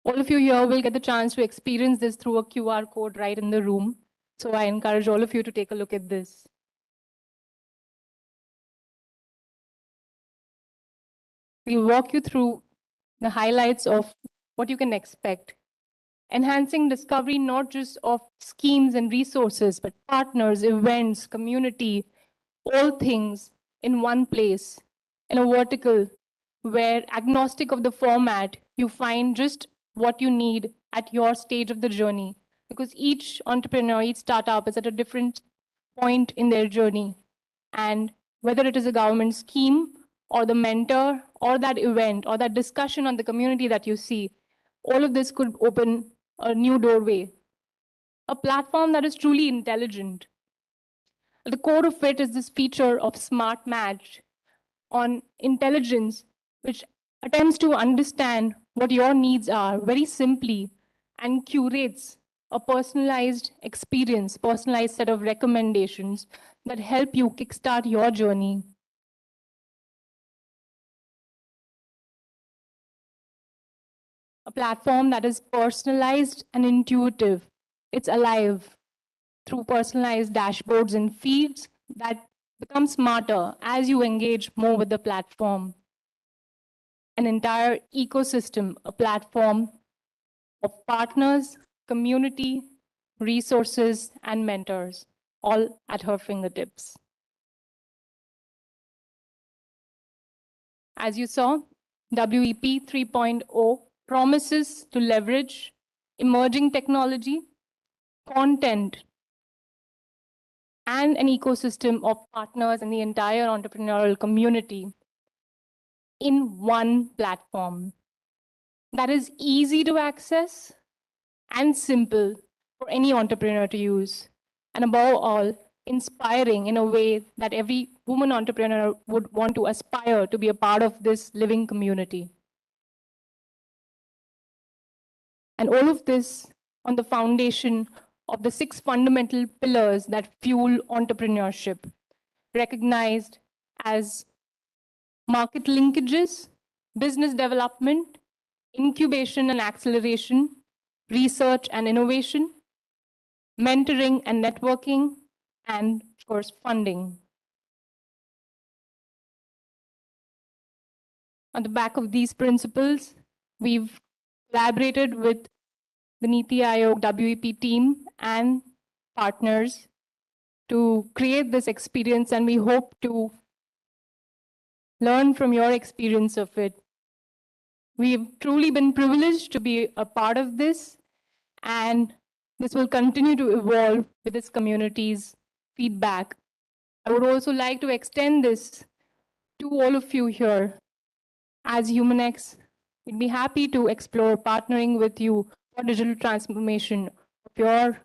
All of you here will get the chance to experience this through a QR code right in the room. So I encourage all of you to take a look at this. We'll walk you through the highlights of what you can expect. enhancing discovery not just of schemes and resources, but partners, events, community, all things in one place, in a vertical where agnostic of the format, you find just what you need at your stage of the journey. Because each entrepreneur, each startup is at a different point in their journey. And whether it is a government scheme or the mentor or that event or that discussion on the community that you see, all of this could open a new doorway. A platform that is truly intelligent. At the core of it is this feature of smart match on intelligence, which attempts to understand what your needs are very simply and curates a personalized experience, personalized set of recommendations that help you kickstart your journey. A platform that is personalized and intuitive. It's alive through personalized dashboards and feeds that become smarter as you engage more with the platform. An entire ecosystem, a platform of partners, community, resources, and mentors, all at her fingertips. As you saw, WEP 3.0 promises to leverage emerging technology, content, and an ecosystem of partners and the entire entrepreneurial community in one platform that is easy to access and simple for any entrepreneur to use. And above all, inspiring in a way that every woman entrepreneur would want to aspire to be a part of this living community. And all of this on the foundation of the 6 fundamental pillars that fuel entrepreneurship, recognized as market linkages, business development, incubation and acceleration, research and innovation, mentoring and networking, and of course, funding. On the back of these principles, we've collaborated with the Niti Aayog WEP team and partners to create this experience, and we hope to learn from your experience of it. We've truly been privileged to be a part of this, and this will continue to evolve with this community's feedback. I would also like to extend this to all of you here. As HumanX, we'd be happy to explore partnering with you for digital transformation of your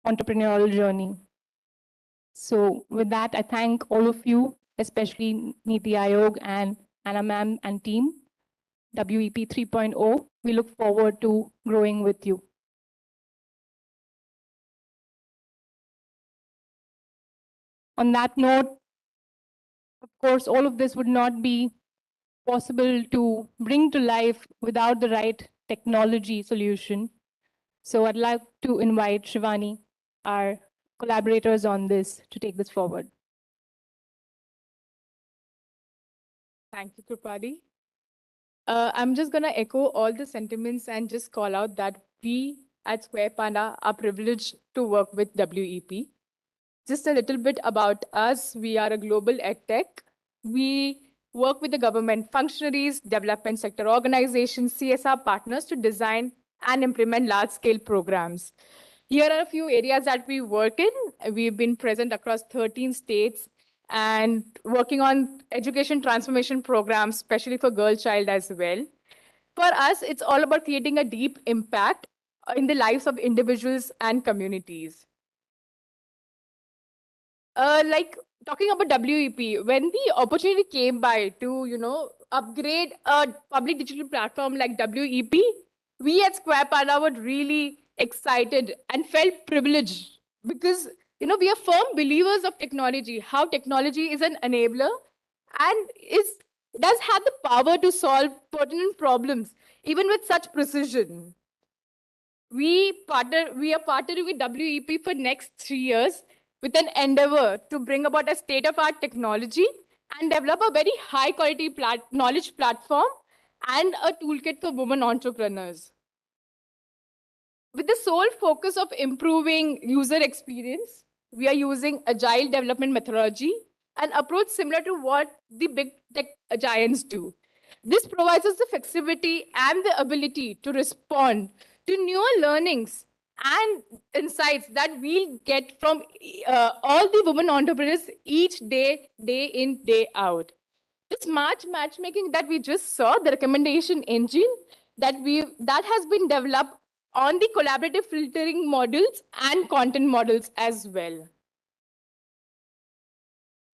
entrepreneurial journey. So with that, I thank all of you, especially Niti Aayog and Anna ma'am and team, WEP 3.0. We look forward to growing with you. On that note, of course, all of this would not be possible to bring to life without the right technology solution. So I'd like to invite Shivani, our collaborators on this, to take this forward. Thank you, Kripali. I'm just going to echo all the sentiments and just call out that we at Square Panda are privileged to work with WEP. Just a little bit about us. We are a global edtech. We work with the government functionaries, development sector organizations, CSR partners to design and implement large-scale programs. Here are a few areas that we work in. We've been present across 13 states and working on education transformation programs, especially for girl child as well. For us, it's all about creating a deep impact in the lives of individuals and communities. Like talking about WEP, when the opportunity came by to, upgrade a public digital platform like WEP, we at Square Panda were really excited and felt privileged because, we are firm believers of technology, how technology is an enabler and does have the power to solve pertinent problems, even with such precision. We are partnering with WEP for next 3 years with an endeavor to bring about a state-of-art technology and develop a very high-quality knowledge platform and a toolkit for women entrepreneurs. with the sole focus of improving user experience, we are using agile development methodology, an approach similar to what the big tech giants do. This provides us the flexibility and the ability to respond to newer learnings and insights that we'll get from all the women entrepreneurs each day, day in, day out. The smart matchmaking that we just saw, the recommendation engine that has been developed on the collaborative filtering models and content models as well.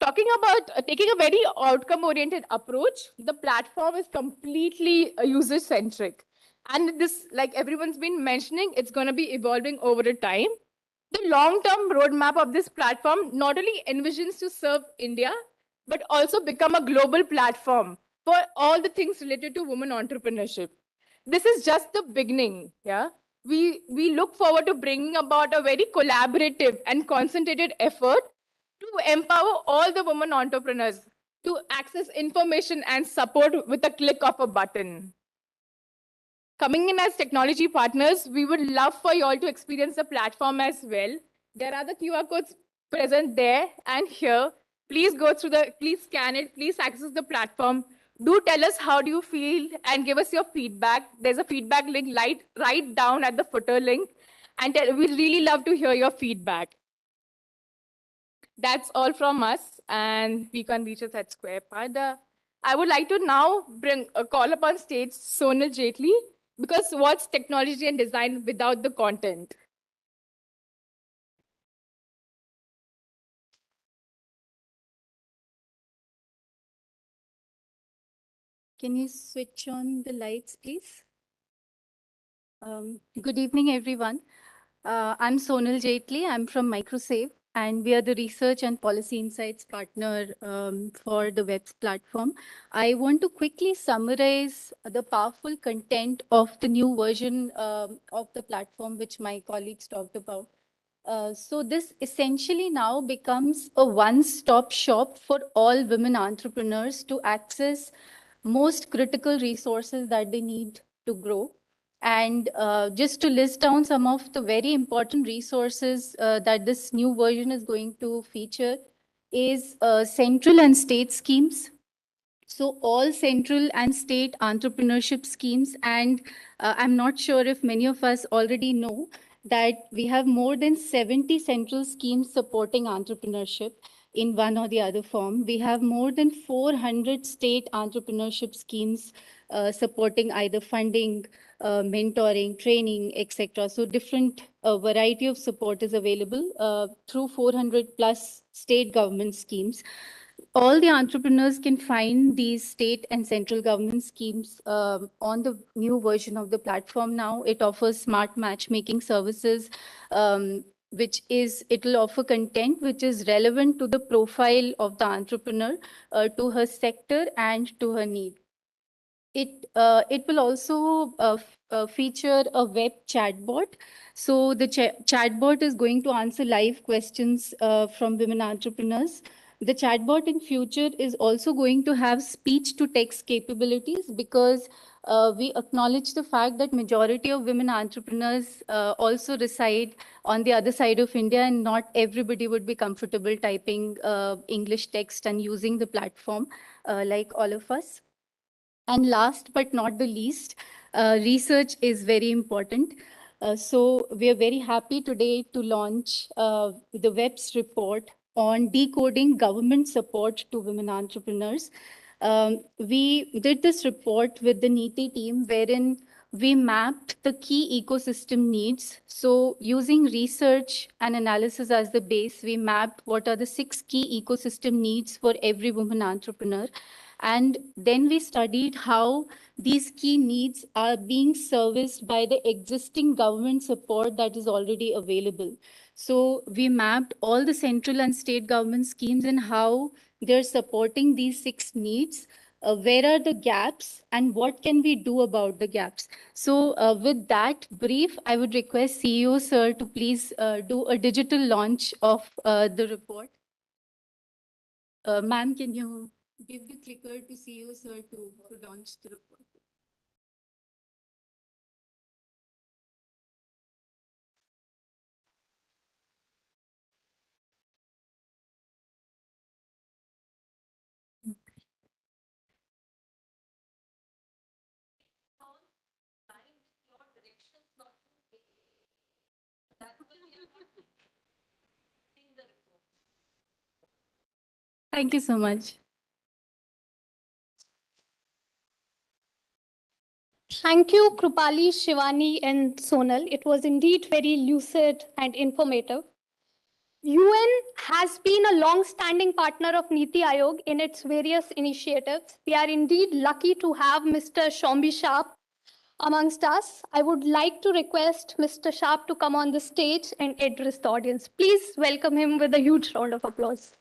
Talking about taking a very outcome-oriented approach, the platform is completely user-centric. And this, like everyone's been mentioning, it's going to be evolving over the time. The long-term roadmap of this platform not only envisions to serve India, but also become a global platform for all the things related to women entrepreneurship. This is just the beginning. Yeah, we look forward to bringing about a very collaborative and concentrated effort to empower all the women entrepreneurs to access information and support with a click of a button. Coming in as technology partners, we would love for you all to experience the platform as well. There are the QR codes present there and here. Please go through please scan it, please access the platform. Do tell us how do you feel and give us your feedback. There's a feedback link right down at the footer link. And we'd really love to hear your feedback. That's all from us, and we can reach us at Square Pada. I would like to now bring a call upon stage Sonal Jetli, because what's technology and design without the content? Can you switch on the lights, please? Good evening, everyone. I'm Sonal Jetli. I'm from Microsave, and we are the research and policy insights partner for the web's platform. I want to quickly summarize the powerful content of the new version of the platform, which my colleagues talked about. So this essentially now becomes a one-stop shop for all women entrepreneurs to access most critical resources that they need to grow. And just to list down some of the very important resources that this new version is going to feature is central and state schemes. So all central and state entrepreneurship schemes, and I'm not sure if many of us already know that we have more than 70 central schemes supporting entrepreneurship in one or the other form. We have more than 400 state entrepreneurship schemes supporting either funding, mentoring, training, etc. So different variety of support is available through 400 plus state government schemes. All the entrepreneurs can find these state and central government schemes on the new version of the platform now. It offers smart matchmaking services, it will offer content which is relevant to the profile of the entrepreneur, to her sector and to her need. It will also feature a web chatbot. So the chatbot is going to answer live questions from women entrepreneurs. The chatbot in future is also going to have speech to text capabilities, because we acknowledge the fact that majority of women entrepreneurs also reside on the other side of India, and not everybody would be comfortable typing English text and using the platform like all of us. And last but not the least, research is very important. So we are very happy today to launch the WEB's report on decoding government support to women entrepreneurs. We did this report with the NEETI team, wherein we mapped the key ecosystem needs. So using research and analysis as the base, we mapped what are the 6 key ecosystem needs for every woman entrepreneur. And then we studied how these key needs are being serviced by the existing government support that is already available. So we mapped all the central and state government schemes and how they're supporting these 6 needs. Where are the gaps and what can we do about the gaps? So with that brief, I would request CEO sir to please do a digital launch of the report. Ma'am, can you give the clicker to CEO sir to launch the report? Thank you so much. Thank you, Krupali, Shivani, and Sonal. It was indeed very lucid and informative. UN has been a long-standing partner of Niti Aayog in its various initiatives. We are indeed lucky to have Mr. Shombi Sharp amongst us. I would like to request Mr. Sharp to come on the stage and address the audience. Please welcome him with a huge round of applause.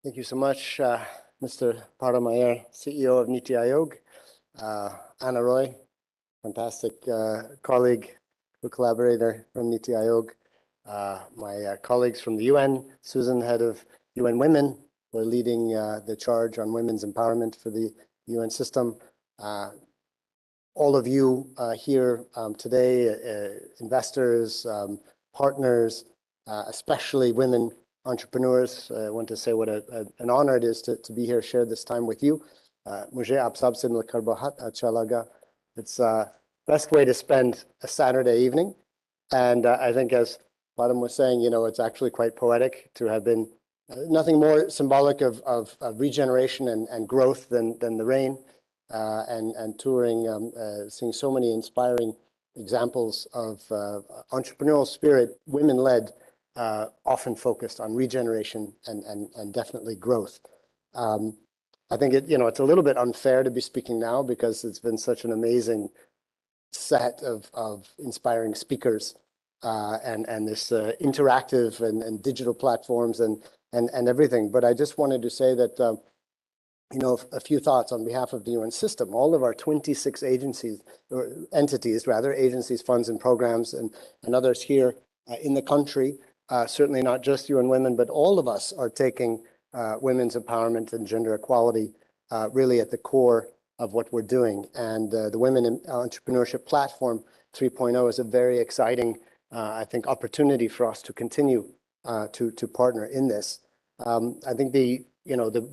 Thank you so much, Mr. Paramayer, CEO of Niti Aayog, Anna Roy, fantastic colleague, collaborator from Niti Aayog, my colleagues from the UN, Susan, head of UN Women, who are leading the charge on women's empowerment for the UN system. All of you here today, investors, partners, especially women entrepreneurs. I want to say what an honor it is to be here, share this time with you. Mujhe aap sab se milkar bahut acha laga. It's best way to spend a Saturday evening. And I think as Padam was saying, you know, it's actually quite poetic to have been nothing more symbolic of regeneration and growth than the rain and touring, seeing so many inspiring examples of entrepreneurial spirit, women-led, often focused on regeneration and definitely growth. I think it's a little bit unfair to be speaking now because it's been such an amazing set of inspiring speakers and this interactive and digital platforms and everything. But I just wanted to say that a few thoughts on behalf of the UN system. All of our 26 agencies, or entities rather, agencies, funds and programs and others here in the country, certainly not just UN Women, but all of us are taking women's empowerment and gender equality really at the core of what we're doing. And the Women in Entrepreneurship Platform 3.0 is a very exciting, I think, opportunity for us to continue to partner in this. I think the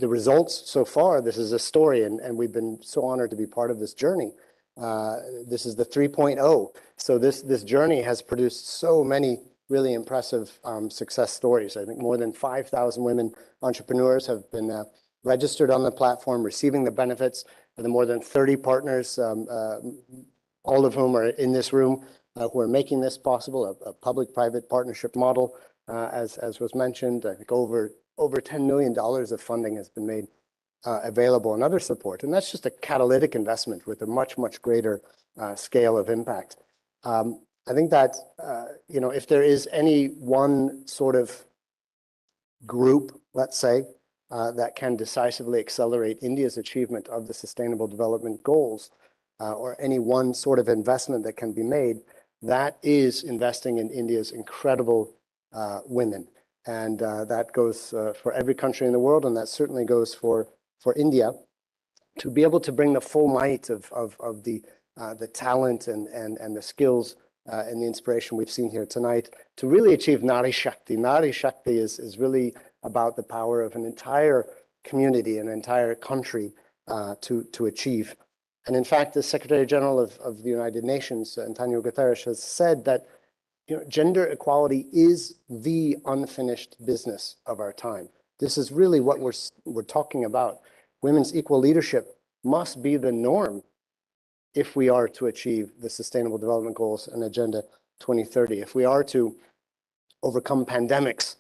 results so far, this is a story, and we've been so honored to be part of this journey. This is the 3.0. So this journey has produced so many really impressive success stories. I think more than 5,000 women entrepreneurs have been registered on the platform, receiving the benefits of the more than 30 partners, all of whom are in this room, who are making this possible, a public-private partnership model, as was mentioned. I think over $10 million of funding has been made available and other support. And that's just a catalytic investment with a much, much greater scale of impact. I think that, if there is any one sort of group, let's say, that can decisively accelerate India's achievement of the Sustainable Development Goals, or any one sort of investment that can be made, that is investing in India's incredible women. And that goes for every country in the world, and that certainly goes for India, to be able to bring the full might of the talent and the skills and the inspiration we've seen here tonight to really achieve Nari Shakti. Nari Shakti is really about the power of an entire community, an entire country to achieve. And in fact, the Secretary General of the United Nations, Antonio Guterres, has said that gender equality is the unfinished business of our time. This is really what we're talking about. Women's equal leadership must be the norm if we are to achieve the Sustainable Development Goals and Agenda 2030, if we are to overcome pandemics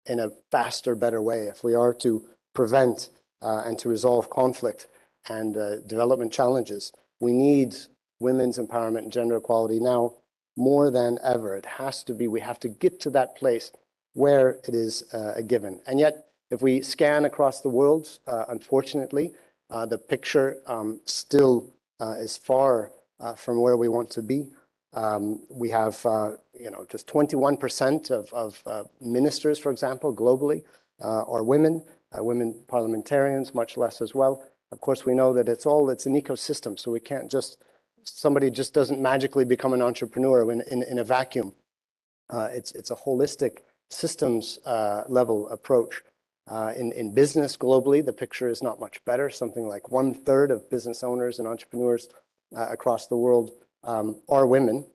in a faster, better way, if we are to prevent and to resolve conflict and development challenges, we need women's empowerment and gender equality now more than ever. It has to be. We have to get to that place where it is a given. And yet, if we scan across the world, unfortunately, the picture still is far from where we want to be. We have, just 21% of ministers, for example, globally, are women, women parliamentarians, much less as well. Of course, we know that it's an ecosystem, so we can't somebody just doesn't magically become an entrepreneur in a vacuum. It's a holistic systems level approach. In business globally, the picture is not much better. Something like 1/3 of business owners and entrepreneurs across the world are women.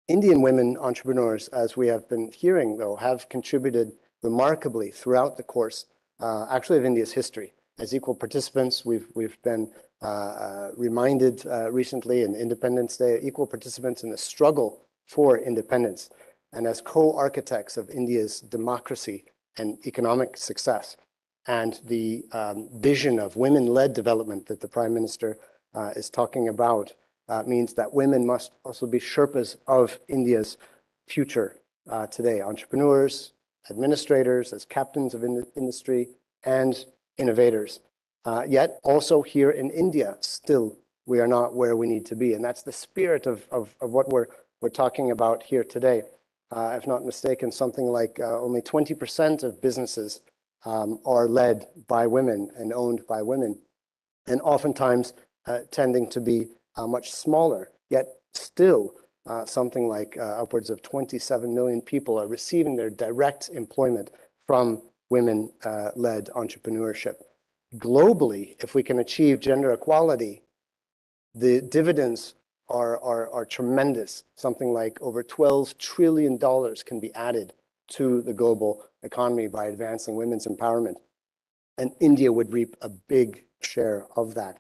Indian women entrepreneurs, as we have been hearing, though, have contributed remarkably throughout the course, actually, of India's history. As equal participants, we've been reminded recently in Independence Day, equal participants in the struggle for independence, and as co-architects of India's democracy and economic success, and the vision of women-led development that the Prime Minister is talking about means that women must also be Sherpas of India's future today, entrepreneurs, administrators, as captains of industry, and innovators. Yet also here in India, still, we are not where we need to be. And that's the spirit of what we're talking about here today. If not mistaken, something like only 20% of businesses are led by women and owned by women, and oftentimes tending to be much smaller. Yet still, something like upwards of 27 million people are receiving their direct employment from women-led entrepreneurship. Globally, if we can achieve gender equality, the dividends are tremendous. Something like over $12 trillion can be added to the global economy by advancing women's empowerment. And India would reap a big share of that.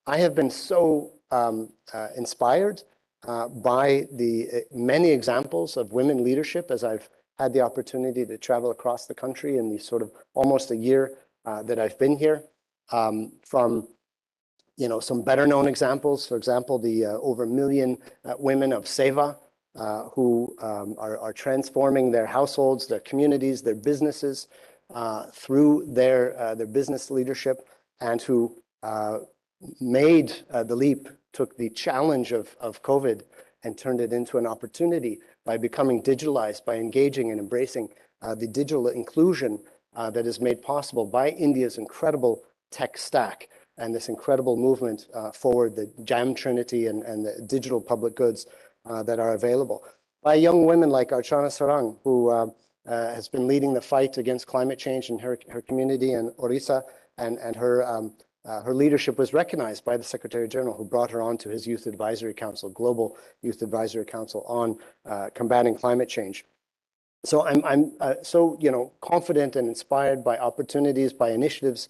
I have been so inspired by the many examples of women leadership as I've had the opportunity to travel across the country in the sort of almost a year that I've been here. From some better known examples, for example, the over 1 million women of Seva who are transforming their households, their communities, their businesses through their business leadership, and who made the leap, took the challenge of COVID and turned it into an opportunity by becoming digitalized, by engaging and embracing the digital inclusion that is made possible by India's incredible tech stack and this incredible movement forward, the Jam Trinity and the digital public goods that are available. By young women like Archana Sarang, who has been leading the fight against climate change in her community in Orissa, and her leadership was recognized by the Secretary General, who brought her on to his Youth Advisory Council, Global Youth Advisory Council on combating climate change. So I'm so confident and inspired by opportunities, by initiatives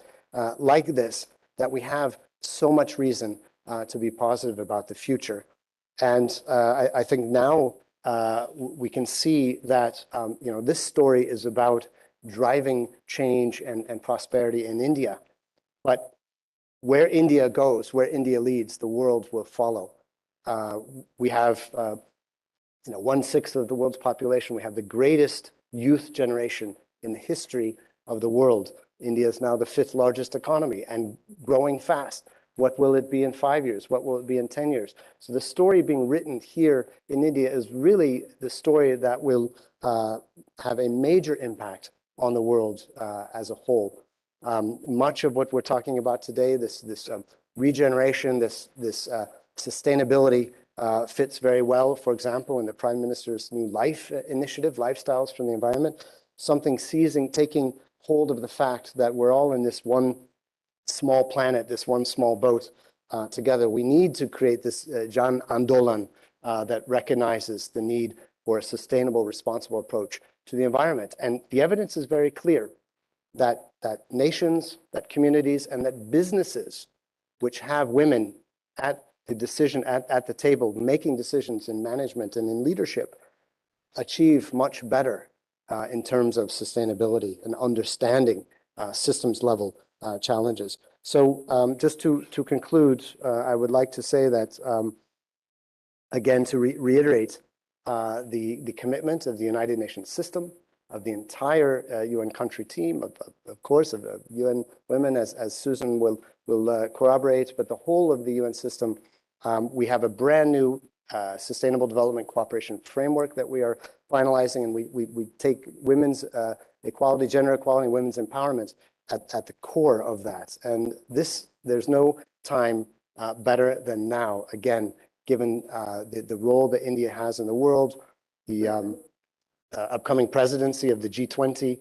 like this, that we have so much reason to be positive about the future. And I think now we can see that this story is about driving change and prosperity in India. But where India goes, where India leads, the world will follow. We have 1/6 of the world's population. We have the greatest youth generation in the history of the world. India is now the 5th largest economy and growing fast. What will it be in 5 years? What will it be in 10 years? So the story being written here in India is really the story that will have a major impact on the world as a whole. Much of what we're talking about today, this regeneration, this sustainability fits very well, for example, in the Prime Minister's new Life initiative, Lifestyles from the Environment, something taking hold of the fact that we're all in this one small planet, this one small boat together. We need to create this Jan Andolan that recognizes the need for a sustainable, responsible approach to the environment. And the evidence is very clear that nations, that communities, and that businesses which have women at the table, making decisions in management and in leadership, achieve much better in terms of sustainability and understanding systems level challenges. So just to conclude, I would like to say that, again, to reiterate the commitment of the United Nations system, of the entire UN country team, of course, of UN women, as Susan will corroborate, but the whole of the UN system. We have a brand new Sustainable Development Cooperation Framework that we are finalizing, and we take women's equality, gender equality, and women's empowerment at the core of that. And there's no time better than now, again, given the role that India has in the world, the upcoming presidency of the G20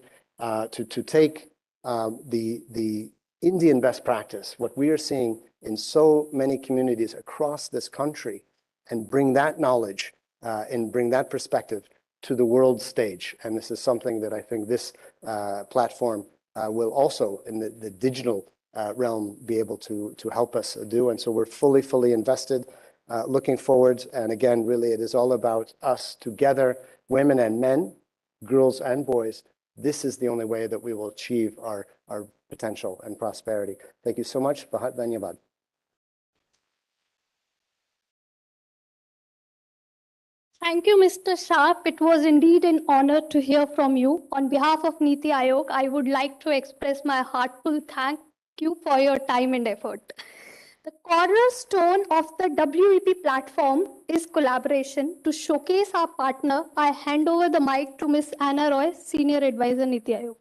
to take the Indian best practice, what we are seeing in so many communities across this country, and bring that knowledge and bring that perspective to the world stage. And this is something that I think this platform will also, in the digital realm, be able to help us do. And so we're fully invested, looking forward. And again, really, it is all about us together, women and men, girls and boys. This is the only way that we will achieve our potential and prosperity. Thank you so much. Bahat Dhanyabad. Thank you, Mr. Sharp. It was indeed an honor to hear from you. On behalf of Niti Aayog, I would like to express my heartfelt thank you for your time and effort. The cornerstone of the WEP platform is collaboration. To showcase our partner, I hand over the mic to Ms. Anna Roy, Senior Advisor, Niti Aayog.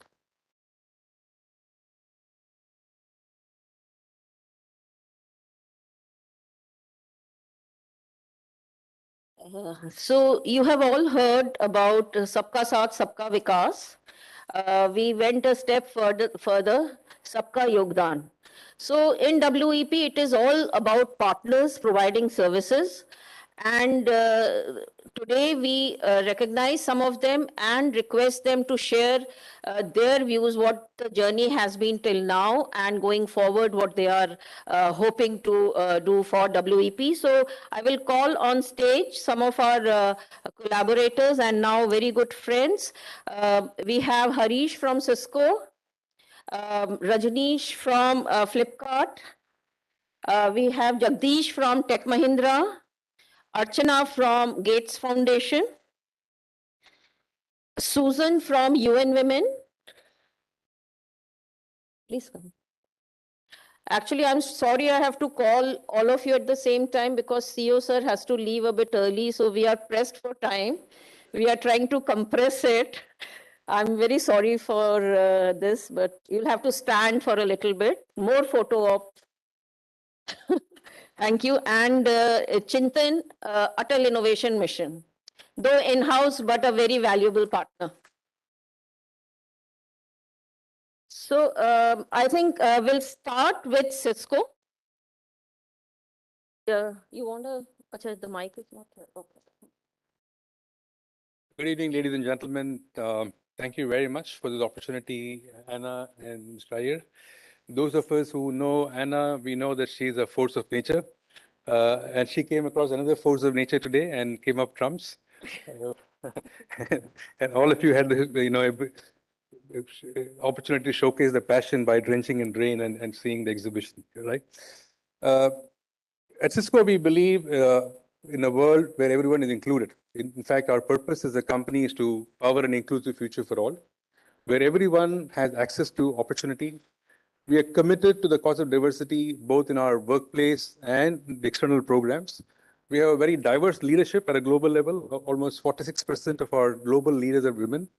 So you have all heard about Sabka Saath, Sabka Vikas. We went a step further, Sabka Yogdan. So in WEP, it is all about partners providing services. And today we recognize some of them and request them to share their views, what the journey has been till now, and going forward, what they are hoping to do for WEP. So I will call on stage some of our collaborators and now very good friends. We have Harish from Cisco, Rajneesh from Flipkart. We have Jagdish from Tech Mahindra, Archana from Gates Foundation, Susan from UN Women. Please come. Actually, I'm sorry I have to call all of you at the same time because CEO sir has to leave a bit early, so we are pressed for time. We are trying to compress it. I'm very sorry for this, but you'll have to stand for a little bit. More photo op. Thank you. And Chintan, Atal Innovation Mission, though in-house, but a very valuable partner. So I think we'll start with Cisco. You want to, Achha, the mic is not here. Okay. Good evening, ladies and gentlemen. Thank you very much for this opportunity, Anna and Mr. Iyer. Those of us who know Anna, we know that she's a force of nature. And she came across another force of nature today and came up trumps. And all of you had the opportunity to showcase the passion by drenching in rain and seeing the exhibition, right? At Cisco, we believe in a world where everyone is included. In fact, our purpose as a company is to power an inclusive future for all, where everyone has access to opportunity. We are committed to the cause of diversity, both in our workplace and the external programs. We have a very diverse leadership at a global level. Almost 46% of our global leaders are women.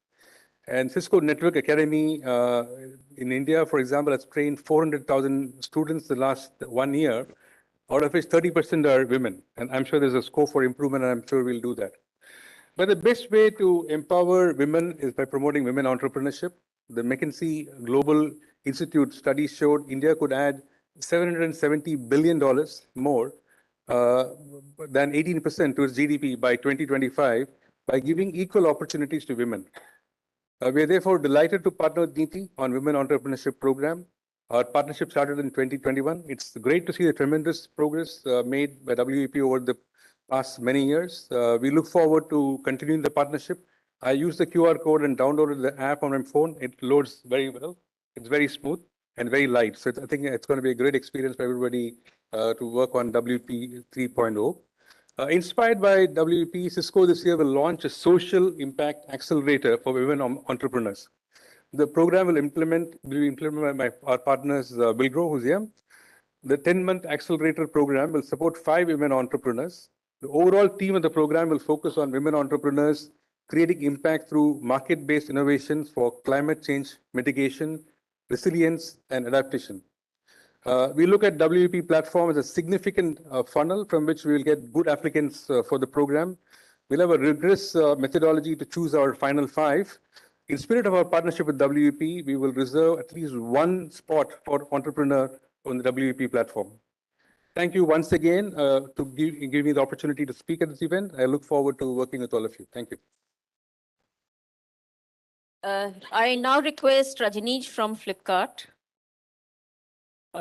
And Cisco Network Academy in India, for example, has trained 400,000 students the last 1 year, out of which 30% are women. And I'm sure there's a scope for improvement, and I'm sure we'll do that. But the best way to empower women is by promoting women entrepreneurship. The McKinsey Global Institute study showed India could add $770 billion more than 18% to its GDP by 2025 by giving equal opportunities to women. We are therefore delighted to partner with Niti on Women Entrepreneurship Program. Our partnership started in 2021. It's great to see the tremendous progress made by WEP over the past many years. We look forward to continuing the partnership. I used the QR code and downloaded the app on my phone. It loads very well. It's very smooth and very light. So I think it's going to be a great experience for everybody to work on WP 3.0. Inspired by WP, Cisco this year will launch a social impact accelerator for women entrepreneurs. The program will be implemented by our partners, Wilgrow, who's here. The 10-month accelerator program will support 5 women entrepreneurs. The overall theme of the program will focus on women entrepreneurs creating impact through market-based innovations for climate change mitigation, resilience, and adaptation. We look at WEP platform as a significant funnel from which we will get good applicants for the program. We'll have a rigorous methodology to choose our final 5. In spirit of our partnership with WEP, we will reserve at least one spot for entrepreneur on the WEP platform. Thank you once again to give me the opportunity to speak at this event. I look forward to working with all of you. Thank you. I now request Rajneesh from Flipkart.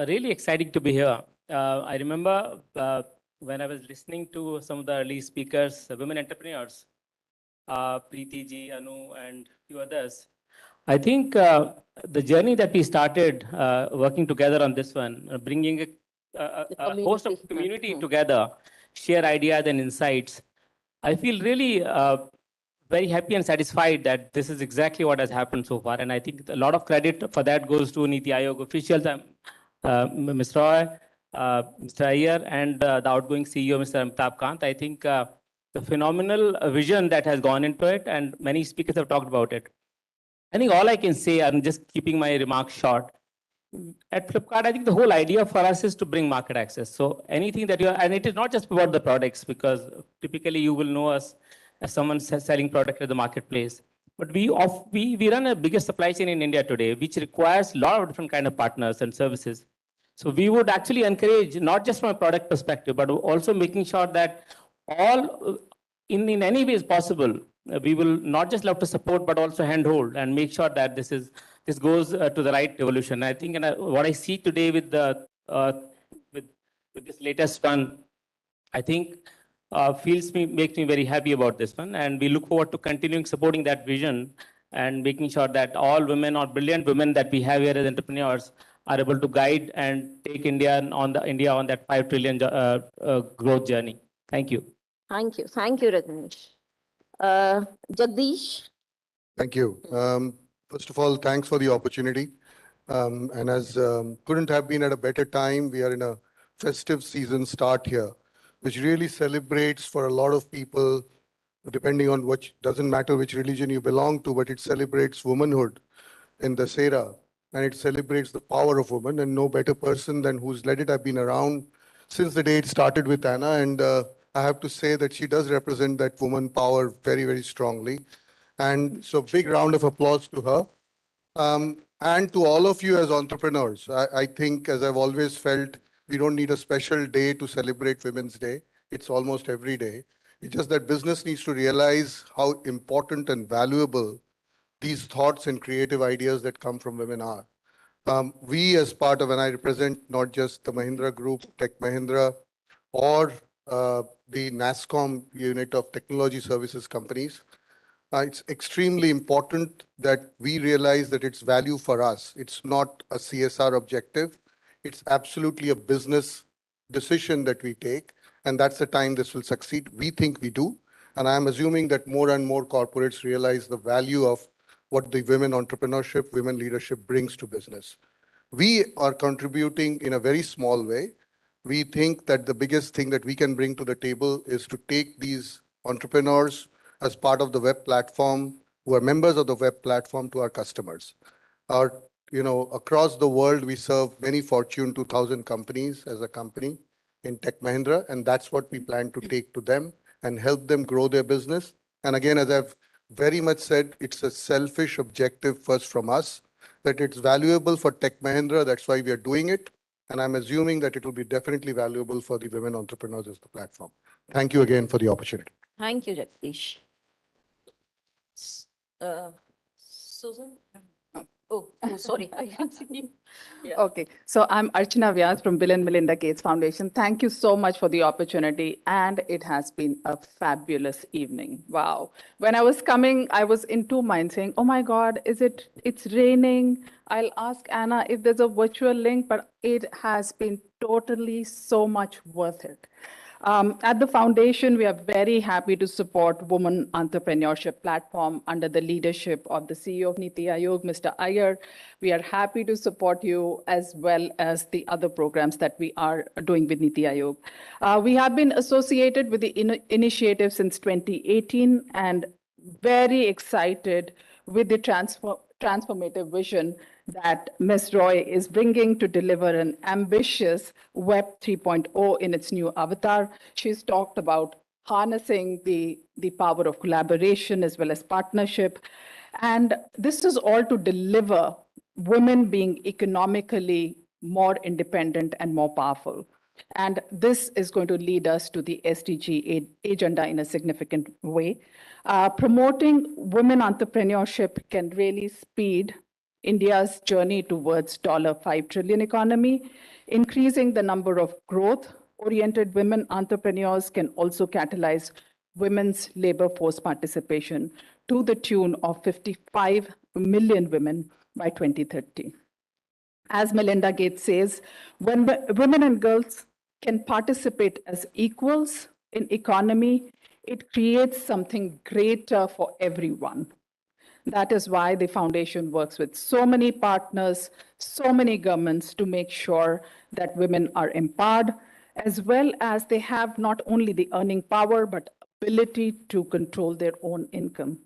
Really exciting to be here. I remember when I was listening to some of the early speakers, women entrepreneurs, Priti ji, Anu, and few others. I think the journey that we started working together on this one, bringing a host of community together, share ideas and insights. I feel really very happy and satisfied that this is exactly what has happened so far. And I think a lot of credit for that goes to Niti Aayog officials, Mr. Roy, Mr. Iyer, and the outgoing CEO, Mr. Amitabh Kant. I think the phenomenal vision that has gone into it, and many speakers have talked about it. I think all I can say, I'm just keeping my remarks short. At Flipkart, I think the whole idea for us is to bring market access. So anything that you are, and it is not just about the products, because typically you will know us as someone selling product at the marketplace. But we run a biggest supply chain in India today, which requires a lot of different kind of partners and services. So we would actually encourage, not just from a product perspective, but also making sure that all, in any way is possible, we will not just love to support, but also handhold and make sure that this goes to the right evolution. I think what I see today with the with this latest one, I think makes me very happy about this one, and we look forward to continuing supporting that vision and making sure that all women or brilliant women that we have here as entrepreneurs are able to guide and take India on that 5 trillion growth journey. Thank you. Thank you, Rajneesh. Jagdish. Thank you. First of all, thanks for the opportunity. And as couldn't have been at a better time, we are in a festive season start here, which really celebrates for a lot of people, depending on which, doesn't matter which religion you belong to, but it celebrates womanhood in the Sera, and it celebrates the power of women, and no better person than who's led it. I've been around since the day it started with Anna, and I have to say that she does represent that woman power very, very strongly. And so big round of applause to her. And to all of you as entrepreneurs. I think, as I've always felt, we don't need a special day to celebrate Women's Day. It's almost every day. It's just that business needs to realize how important and valuable these thoughts and creative ideas that come from women are. We as part of, and I represent not just the Mahindra Group, Tech Mahindra, or the NASSCOM unit of technology services companies, it's extremely important that we realize that it's value for us. It's not a CSR objective. It's absolutely a business decision that we take. And that's the time this will succeed. We think we do. And I'm assuming that more and more corporates realize the value of what the women entrepreneurship, women leadership brings to business. We are contributing in a very small way. We think that the biggest thing that we can bring to the table is to take these entrepreneurs as part of the web platform, who are members of the web platform, to our customers. Across the world, we serve many Fortune 2000 companies as a company in Tech Mahindra, and that's what we plan to take to them and help them grow their business. And again, as I've very much said, it's a selfish objective first from us, that it's valuable for Tech Mahindra. That's why we are doing it. And I'm assuming that it will be definitely valuable for the women entrepreneurs as the platform. Thank you again for the opportunity. Thank you, Jagdish. Susan? Oh, sorry. I am singing. Yeah. Okay, so I'm Archana Vyas from Bill and Melinda Gates Foundation. Thank you so much for the opportunity, and it has been a fabulous evening. Wow. When I was coming, I was in two minds saying, oh my God, it's raining. I'll ask Anna if there's a virtual link, but it has been totally so much worth it. At the foundation, we are very happy to support Women Entrepreneurship Platform under the leadership of the CEO of Niti Aayog, Mr. Iyer. We are happy to support you as well as the other programs that we are doing with Niti Aayog. We have been associated with the initiative since 2018 and very excited with the transformative vision that Ms. Roy is bringing to deliver an ambitious Web 3.0 in its new avatar. She's talked about harnessing the power of collaboration as well as partnership. And this is all to deliver women being economically more independent and more powerful. And this is going to lead us to the SDG agenda in a significant way. Promoting women entrepreneurship can really speed India's journey towards $5 trillion economy. Increasing the number of growth-oriented women entrepreneurs can also catalyze women's labor force participation to the tune of 55 million women by 2030. As Melinda Gates says, when women and girls can participate as equals in economy, it creates something greater for everyone. That is why the foundation works with so many partners, so many governments to make sure that women are empowered, as well as they have not only the earning power, but ability to control their own income.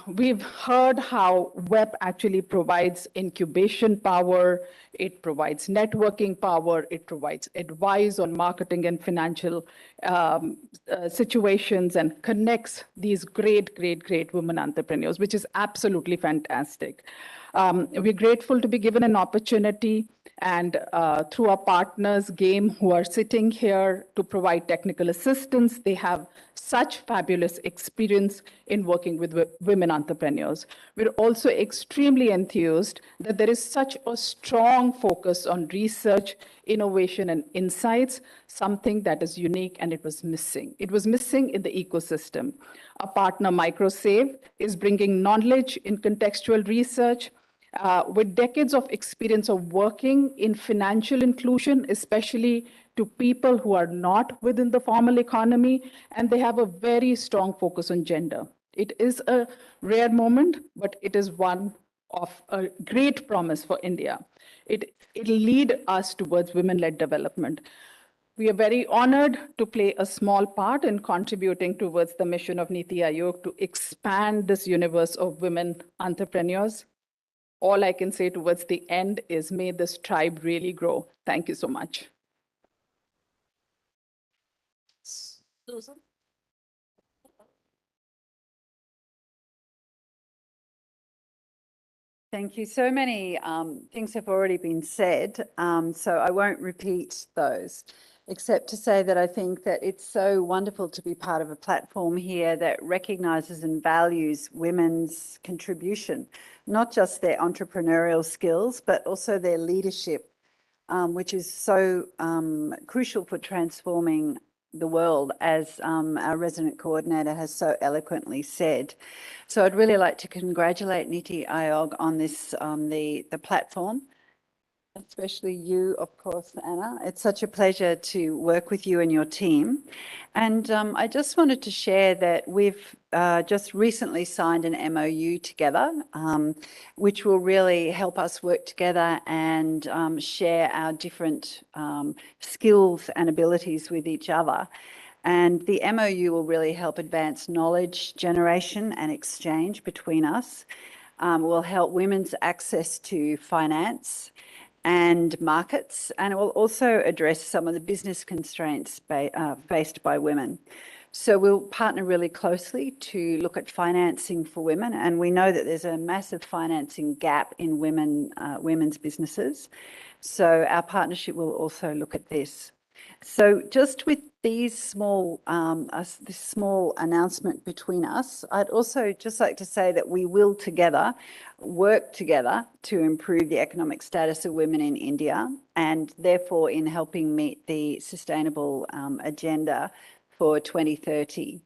We've heard how web actually provides incubation power, it provides networking power, it provides advice on marketing and financial situations, and connects these great women entrepreneurs, which is absolutely fantastic. We're grateful to be given an opportunity and through our partners, GAME, who are sitting here to provide technical assistance. They have such fabulous experience in working with women entrepreneurs. We're also extremely enthused that there is such a strong focus on research, innovation, and insights, something that is unique and it was missing. It was missing in the ecosystem. Our partner MicroSave is bringing knowledge in contextual research, with decades of experience of working in financial inclusion, especially to people who are not within the formal economy, and they have a very strong focus on gender. It is a rare moment, but it is one of a great promise for India. It'll lead us towards women-led development. We are very honored to play a small part in contributing towards the mission of Niti Aayog to expand this universe of women entrepreneurs. All I can say towards the end is may this tribe really grow. Thank you so much. Susan? Thank you. So many things have already been said, so I won't repeat those, except to say that I think that it's so wonderful to be part of a platform here that recognizes and values women's contribution, not just their entrepreneurial skills, but also their leadership, which is so crucial for transforming the world, as our resident coordinator has so eloquently said. So I'd really like to congratulate Niti Aayog on this, the platform, especially you, of course, Anna. It's such a pleasure to work with you and your team. And I just wanted to share that we've just recently signed an MOU together, which will really help us work together and share our different skills and abilities with each other. And the MOU will really help advance knowledge generation and exchange between us, will help women's access to finance and markets, and it will also address some of the business constraints faced by women. So we'll partner really closely to look at financing for women, and we know that there's a massive financing gap in women's businesses. So our partnership will also look at this. So just with these small, this small announcement between us, I'd also just like to say that we will together work together to improve the economic status of women in India, and therefore in helping meet the sustainable agenda for 2030.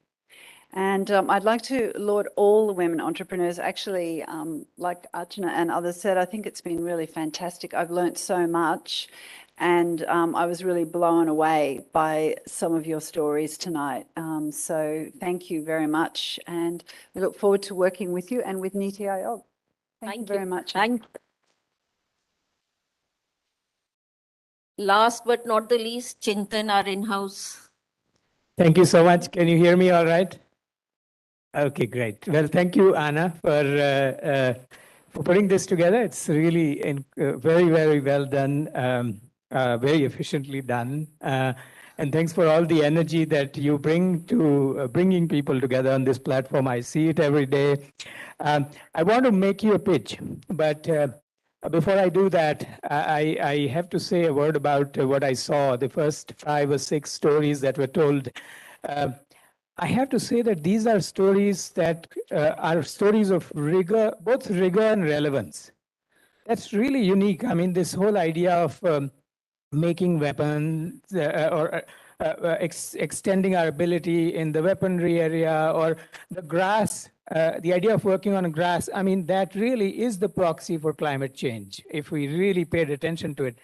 And I'd like to laud all the women entrepreneurs. Actually, like Archana and others said, I think it's been really fantastic. I've learned so much. And I was really blown away by some of your stories tonight. So thank you very much. And we look forward to working with you and with Niti Aayog. Thank you very much. Last but not the least, Chintan, our in-house. Thank you so much. Can you hear me all right? Okay, great. Well, thank you, Anna, for putting this together. It's really very, very well done. Very efficiently done. And thanks for all the energy that you bring to bringing people together on this platform. I see it every day. I want to make you a pitch, but before I do that, I have to say a word about what I saw, the first 5 or 6 stories that were told. I have to say that these are stories that are stories of rigor, both rigor and relevance. That's really unique. I mean, this whole idea of making weapons or extending our ability in the weaponry area or the grass, the idea of working on grass, I mean, that really is the proxy for climate change, if we really paid attention to it,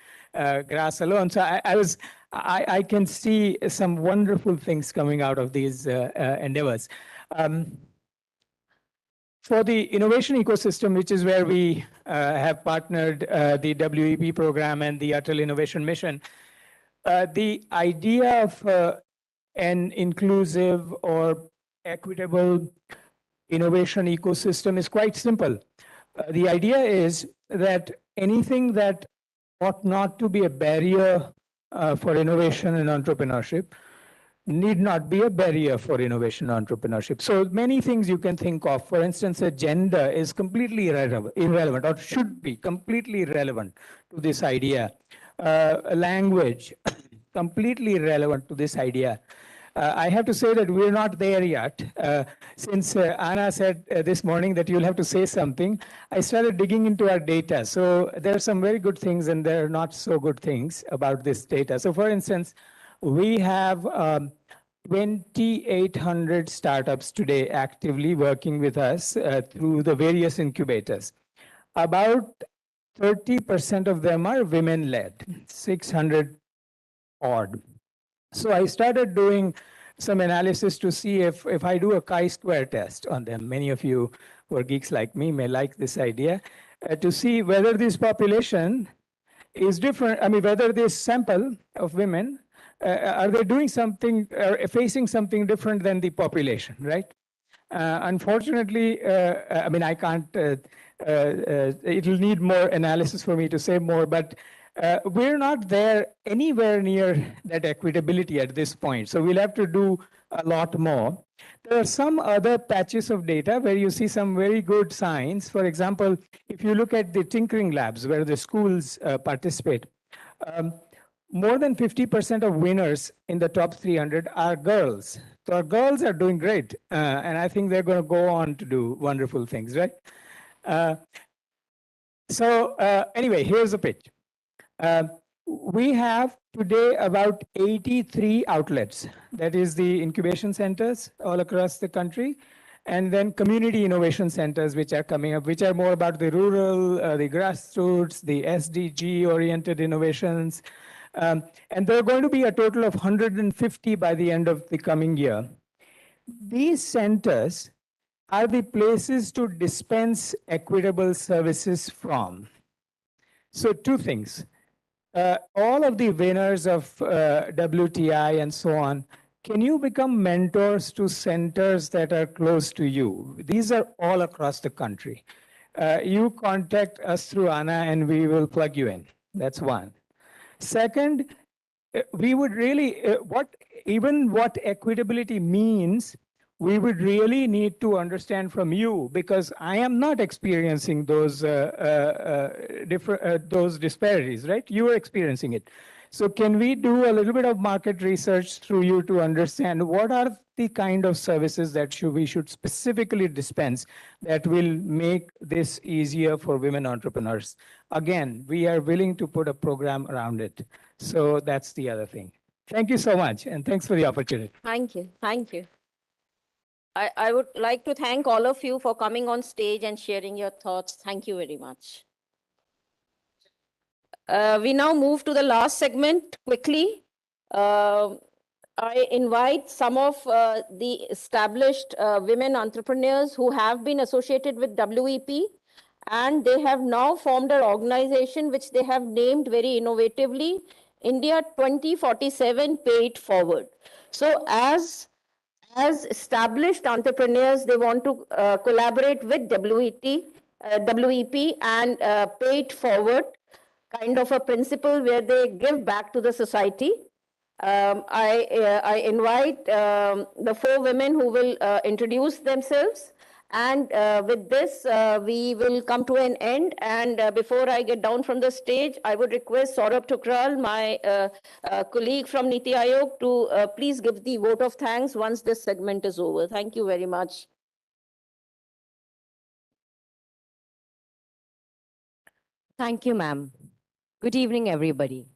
grass alone. So I can see some wonderful things coming out of these endeavors. For the innovation ecosystem, which is where we have partnered the WEP program and the Atal Innovation Mission, the idea of an inclusive or equitable innovation ecosystem is quite simple. The idea is that anything that ought not to be a barrier for innovation and entrepreneurship need not be a barrier for innovation and entrepreneurship. So many things you can think of. For instance, a gender is completely irrelevant or should be completely irrelevant to this idea. A language, completely relevant to this idea. I have to say that we're not there yet. Since Anna said this morning that you'll have to say something, I started digging into our data. So there are some very good things and there are not so good things about this data. So for instance, we have 2,800 startups today actively working with us through the various incubators. About 30% of them are women-led, 600 odd. So I started doing some analysis to see if I do a chi-square test on them. Many of you who are geeks like me may like this idea, to see whether this population is different. I mean, whether this sample of women, are they doing something, facing something different than the population, right? Unfortunately, I mean, I can't, it'll need more analysis for me to say more, but we're not there anywhere near that equitability at this point. So we'll have to do a lot more. There are some other patches of data where you see some very good signs. For example, if you look at the tinkering labs where the schools participate, more than 50% of winners in the top 300 are girls. So our girls are doing great. And I think they're going to go on to do wonderful things, right? Anyway, here's the pitch. We have today about 83 outlets. That is the incubation centers all across the country. And then community innovation centers, which are coming up, which are more about the rural, the grassroots, the SDG-oriented innovations. And there are going to be a total of 150 by the end of the coming year. These centers are the places to dispense equitable services from. So 2 things. All of the winners of WTI and so on, can you become mentors to centers that are close to you? These are all across the country. You contact us through Anna and we will plug you in. That's one. Second, we would really, what equitability means, we would really need to understand from you, because I am not experiencing those those disparities, right? You are experiencing it. So can we do a little bit of market research through you to understand what are the kind of services that we should specifically dispense that will make this easier for women entrepreneurs? Again, we are willing to put a program around it. So that's the other thing. Thank you so much, and thanks for the opportunity. Thank you. Thank you. I would like to thank all of you for coming on stage and sharing your thoughts. Thank you very much. We now move to the last segment quickly. I invite some of the established women entrepreneurs who have been associated with WEP, and they have now formed an organization which they have named very innovatively, India 2047 Pay It Forward. So as established entrepreneurs, they want to collaborate with WEP and pay it forward, kind of a principle where they give back to the society. I invite the four women who will introduce themselves. And with this, we will come to an end. And before I get down from the stage, I would request Saurabh Tukral, my colleague from Niti Aayog, to please give the vote of thanks once this segment is over. Thank you very much. Thank you, ma'am. Good evening, everybody.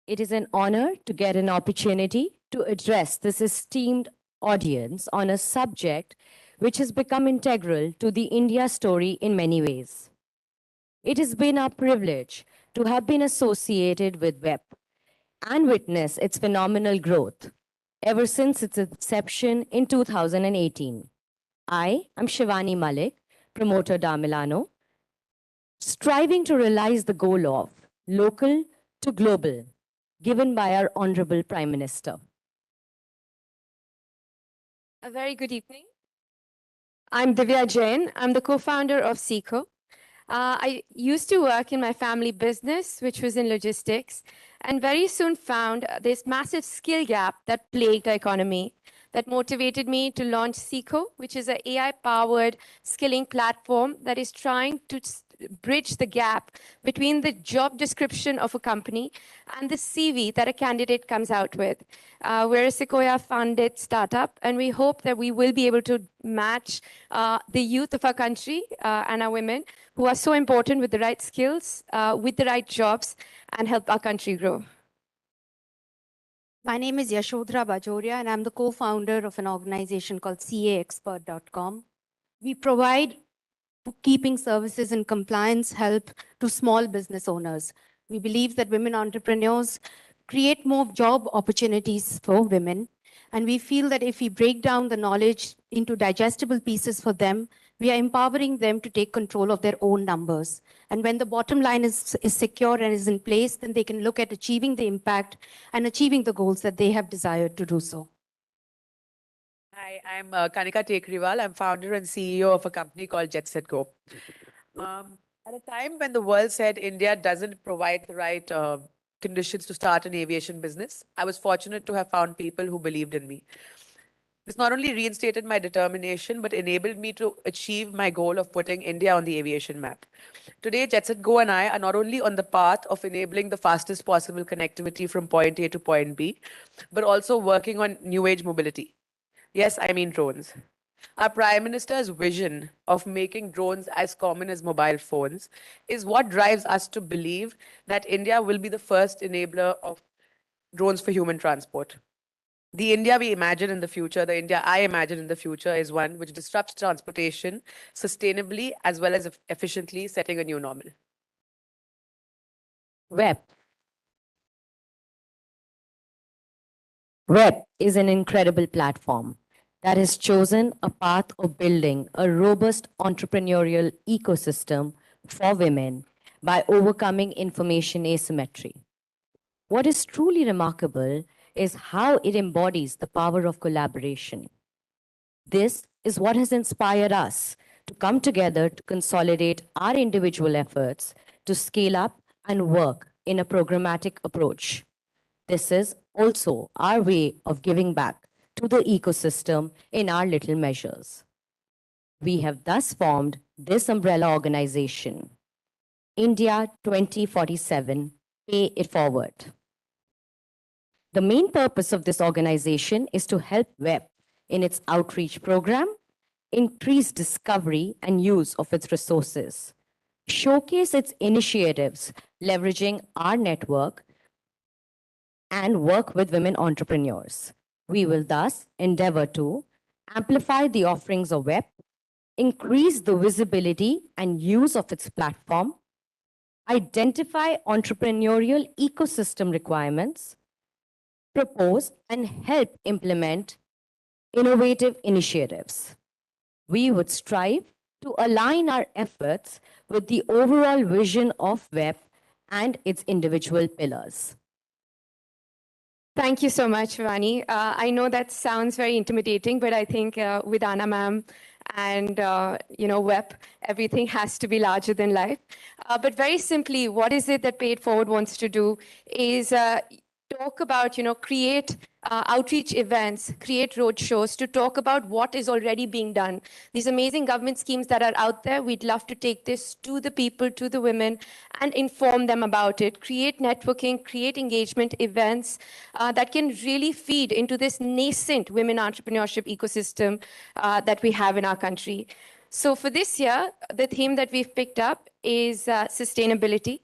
It is an honor to get an opportunity to address this esteemed audience on a subject which has become integral to the India story in many ways. It has been our privilege to have been associated with WEP and witness its phenomenal growth ever since its inception in 2018. I am Shivani Malik, promoter Damilano, striving to realize the goal of local to global, given by our Honorable Prime Minister. A very good evening. I'm Divya Jain. I'm the co-founder of Cisco. I used to work in my family business, which was in logistics, and very soon found this massive skill gap that plagued the economy. That motivated me to launch Cisco, which is an AI-powered skilling platform that is trying to bridge the gap between the job description of a company and the CV that a candidate comes out with. We're a Sequoia-funded startup, and we hope that we will be able to match the youth of our country and our women who are so important with the right skills, with the right jobs, and help our country grow. My name is Yashodhara Bajoria, and I'm the co-founder of an organization called caexpert.com. We provide bookkeeping services and compliance help to small business owners. We believe that women entrepreneurs create more job opportunities for women, and we feel that if we break down the knowledge into digestible pieces for them, we are empowering them to take control of their own numbers. And when the bottom line is secure and is in place, then they can look at achieving the impact and achieving the goals that they have desired to do so. Hi, I'm Kanika Tekriwal. I'm founder and CEO of a company called Jet Set Go. At a time when the world said India doesn't provide the right conditions to start an aviation business, I was fortunate to have found people who believed in me. This not only reinstated my determination, but enabled me to achieve my goal of putting India on the aviation map. Today, Jet Set Go and I are not only on the path of enabling the fastest possible connectivity from point A to point B, but also working on new age mobility. Yes, I mean drones. Our Prime Minister's vision of making drones as common as mobile phones is what drives us to believe that India will be the first enabler of drones for human transport. The India we imagine in the future, the India I imagine in the future, is one which disrupts transportation sustainably as well as efficiently, setting a new normal. WEP. WEP is an incredible platform that has chosen a path of building a robust entrepreneurial ecosystem for women by overcoming information asymmetry. What is truly remarkable is how it embodies the power of collaboration. This is what has inspired us to come together to consolidate our individual efforts to scale up and work in a programmatic approach. This is also our way of giving back to the ecosystem in our little measures. We have thus formed this umbrella organization, India 2047, Pay It Forward. The main purpose of this organization is to help WEP in its outreach program, increase discovery and use of its resources, showcase its initiatives leveraging our network, and work with women entrepreneurs. We will thus endeavor to amplify the offerings of WEP, increase the visibility and use of its platform, identify entrepreneurial ecosystem requirements, propose and help implement innovative initiatives. We would strive to align our efforts with the overall vision of WEP and its individual pillars. Thank you so much, Vani. I know that sounds very intimidating, but I think with Anna ma'am and WEP, everything has to be larger than life. But very simply, what is it that Pay It Forward wants to do is talk about, create outreach events, create roadshows to talk about what is already being done. These amazing government schemes that are out there, we'd love to take this to the people, to the women, and inform them about it. Create networking, create engagement events that can really feed into this nascent women entrepreneurship ecosystem that we have in our country. So for this year, the theme that we've picked up is sustainability.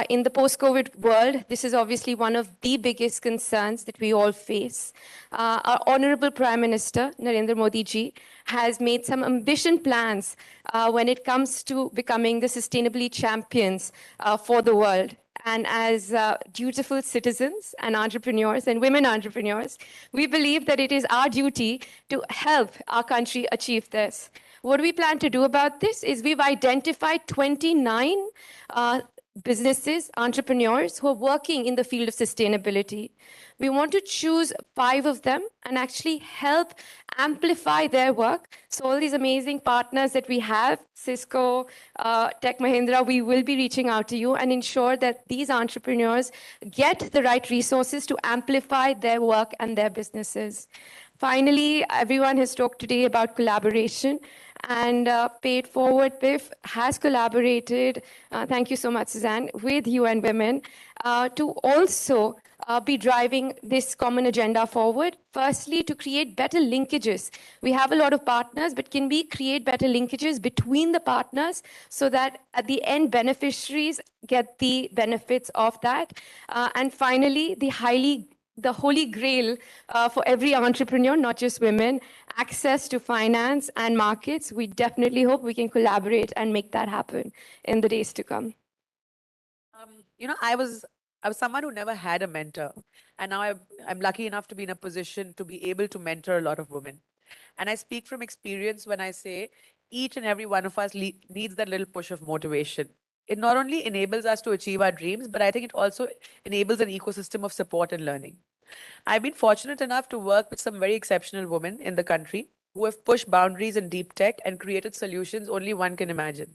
In the post-COVID world, this is obviously one of the biggest concerns that we all face. Our Honorable Prime Minister, Narendra Modi ji, has made some ambition plans when it comes to becoming the sustainability champions for the world. And as dutiful citizens and entrepreneurs and women entrepreneurs, we believe that it is our duty to help our country achieve this. What we plan to do about this is we've identified 29 businesses, entrepreneurs who are working in the field of sustainability. We want to choose 5 of them and actually help amplify their work. So all these amazing partners that we have, Cisco, Tech Mahindra, we will be reaching out to you and ensure that these entrepreneurs get the right resources to amplify their work and their businesses. Finally, everyone has talked today about collaboration, and Pay It Forward PIF has collaborated, thank you so much, Suzanne, with UN Women to also be driving this common agenda forward. Firstly, to create better linkages. We have a lot of partners, but can we create better linkages between the partners so that at the end, beneficiaries get the benefits of that? And finally, the holy grail for every entrepreneur, not just women, access to finance and markets. We definitely hope we can collaborate and make that happen in the days to come. I was someone who never had a mentor, and now I'm lucky enough to be in a position to be able to mentor a lot of women. And I speak from experience when I say each and every one of us needs that little push of motivation. It not only enables us to achieve our dreams, but I think it also enables an ecosystem of support and learning. I've been fortunate enough to work with some very exceptional women in the country who have pushed boundaries in deep tech and created solutions only one can imagine.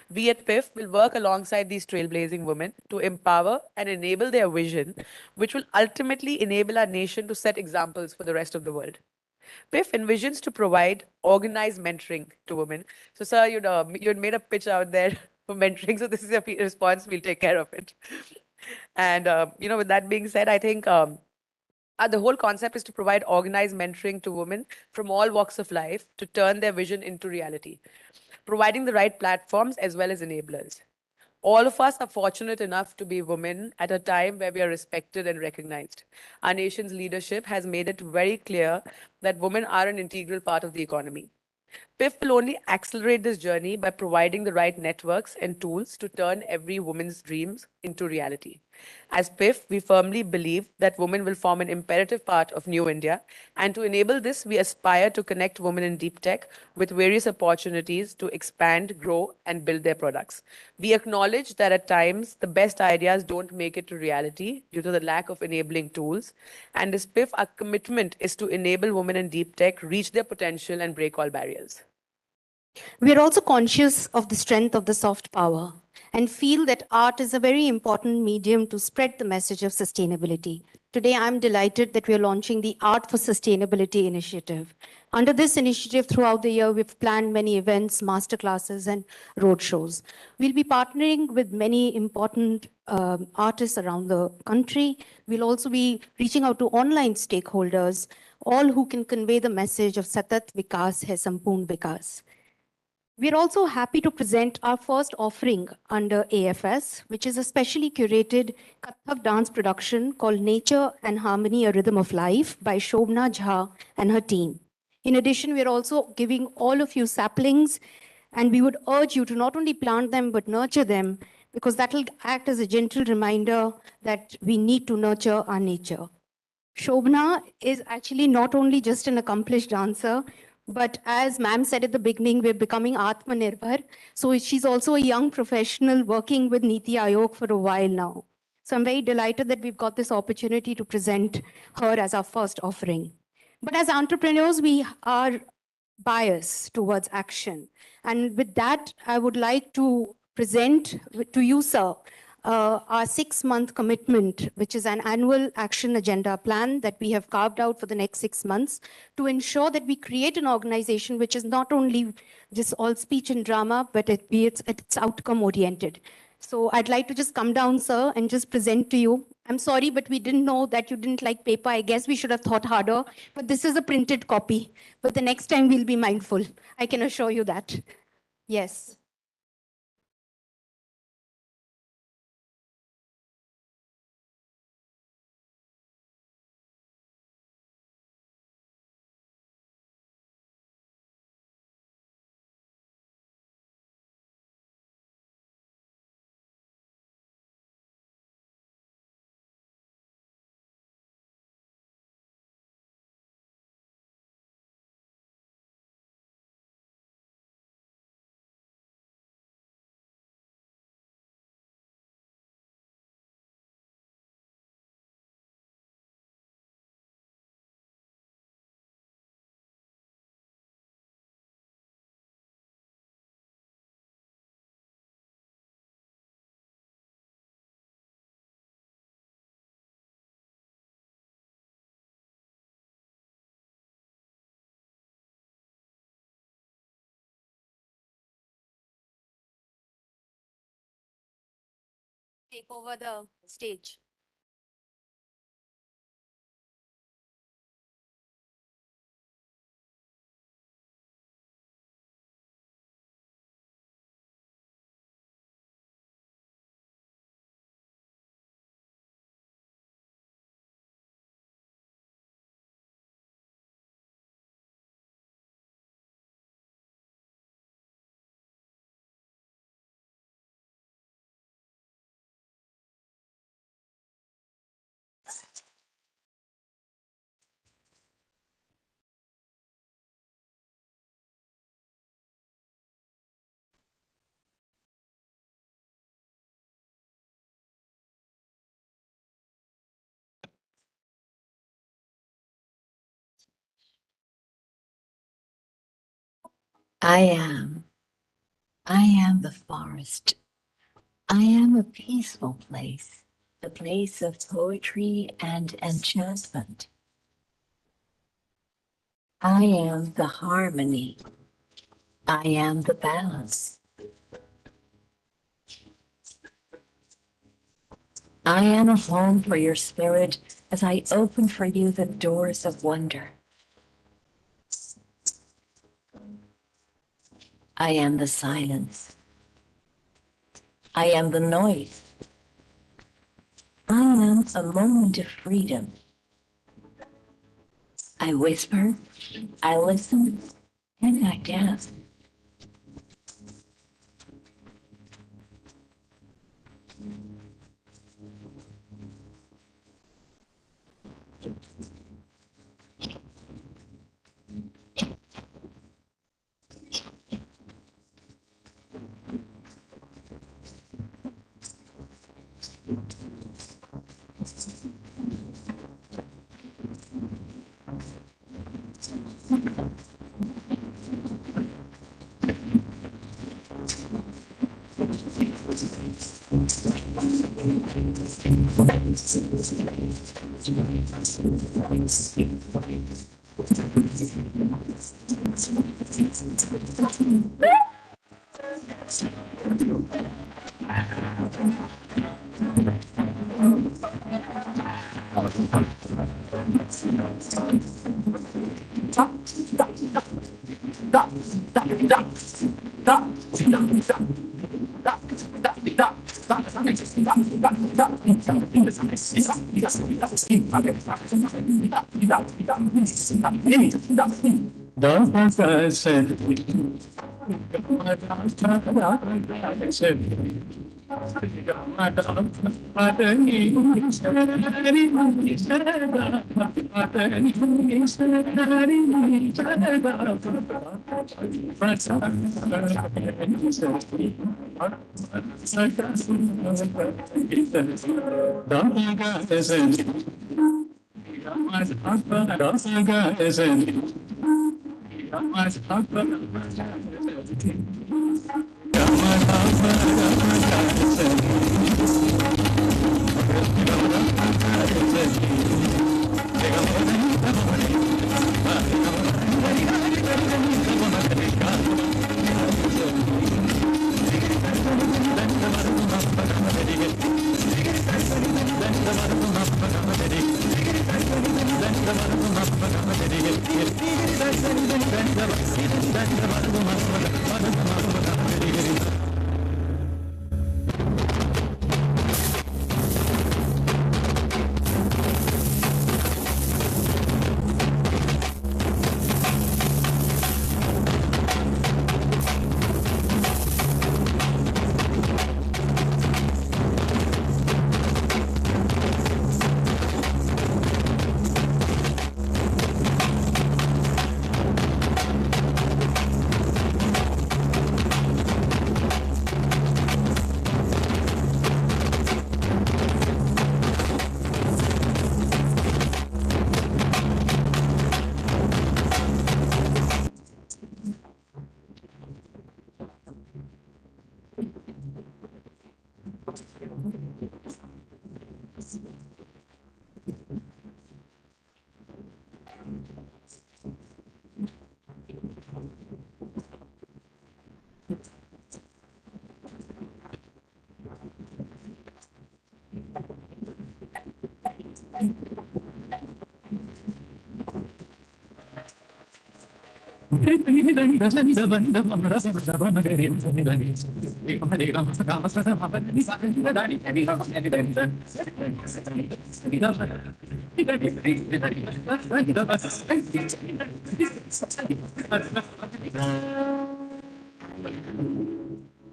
We at PIF will work alongside these trailblazing women to empower and enable their vision, which will ultimately enable our nation to set examples for the rest of the world. PIF envisions to provide organized mentoring to women. So, sir, you'd made a pitch out there for mentoring, so this is your response. We'll take care of it. And with that being said, I think the whole concept is to provide organized mentoring to women from all walks of life to turn their vision into reality, providing the right platforms as well as enablers. All of us are fortunate enough to be women at a time where we are respected and recognized. Our nation's leadership has made it very clear that women are an integral part of the economy. PIF will only accelerate this journey by providing the right networks and tools to turn every woman's dreams into reality. As PIF, we firmly believe that women will form an imperative part of New India, and to enable this, we aspire to connect women in deep tech with various opportunities to expand, grow, and build their products. We acknowledge that at times, the best ideas don't make it to reality due to the lack of enabling tools, and as PIF, our commitment is to enable women in deep tech reach their potential and break all barriers. We are also conscious of the strength of the soft power and feel that art is a very important medium to spread the message of sustainability. Today, I'm delighted that we are launching the Art for Sustainability initiative. Under this initiative, throughout the year, we've planned many events, masterclasses, and roadshows. We'll be partnering with many important artists around the country. We'll also be reaching out to online stakeholders, all who can convey the message of Satat Vikas Hai Sampoorn Vikas. We're also happy to present our first offering under AFS, which is a specially curated Kathak dance production called Nature and Harmony, A Rhythm of Life by Shobna Jha and her team. In addition, we're also giving all of you saplings, and we would urge you to not only plant them, but nurture them, because that will act as a gentle reminder that we need to nurture our nature. Shobna is actually not only just an accomplished dancer, but as ma'am said at the beginning, we're becoming Atmanirbhar. So she's also a young professional working with Niti Aayog for a while now. So I'm very delighted that we've got this opportunity to present her as our first offering. But as entrepreneurs, we are biased towards action. And with that, I would like to present to you, sir, our 6-month commitment, which is an annual action agenda plan that we have carved out for the next 6 months to ensure that we create an organization which is not only just all speech and drama, but it's outcome oriented. So I'd like to just come down, sir, and just present to you. I'm sorry, but we didn't know that you didn't like paper. I guess we should have thought harder, but this is a printed copy. But the next time we'll be mindful. I can assure you that. Yes. Take over the stage. I am the forest. I am a peaceful place, a place of poetry and enchantment. I am the harmony. I am the balance. I am a home for your spirit as I open for you the doors of wonder. I am the silence. I am the noise. I am a moment of freedom. I whisper, I listen, and I dance.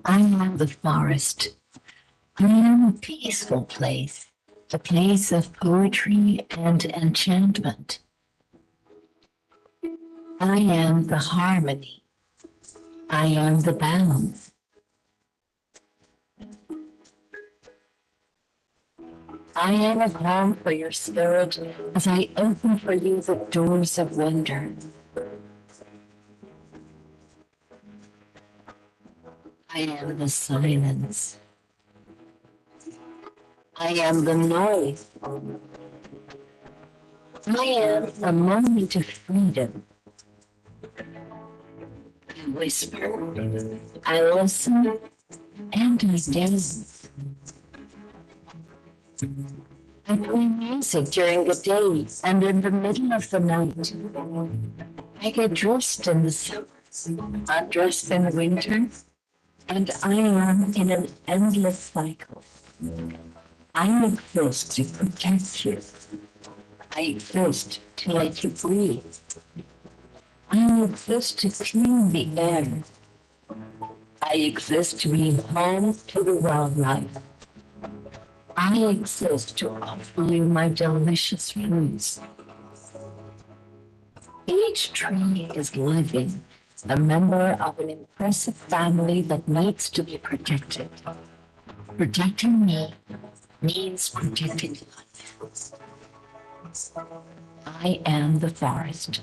I am the forest. I am a peaceful place, a place of poetry and enchantment. I am the harmony. I am the balance. I am a home for your spirit as I open for you the doors of wonder. I am the silence. I am the noise. I am a moment of freedom. I whisper, I listen, and I dance. I play music during the day and in the middle of the night. I get dressed in the summer, undressed in the winter, and I am in an endless cycle. I exist to protect you. I exist to let you breathe. I exist to clean the air. I exist to be home to the wildlife. I exist to offer you my delicious fruits. Each tree is living, a member of an impressive family that needs to be protected. Protecting me means protecting life. I am the forest.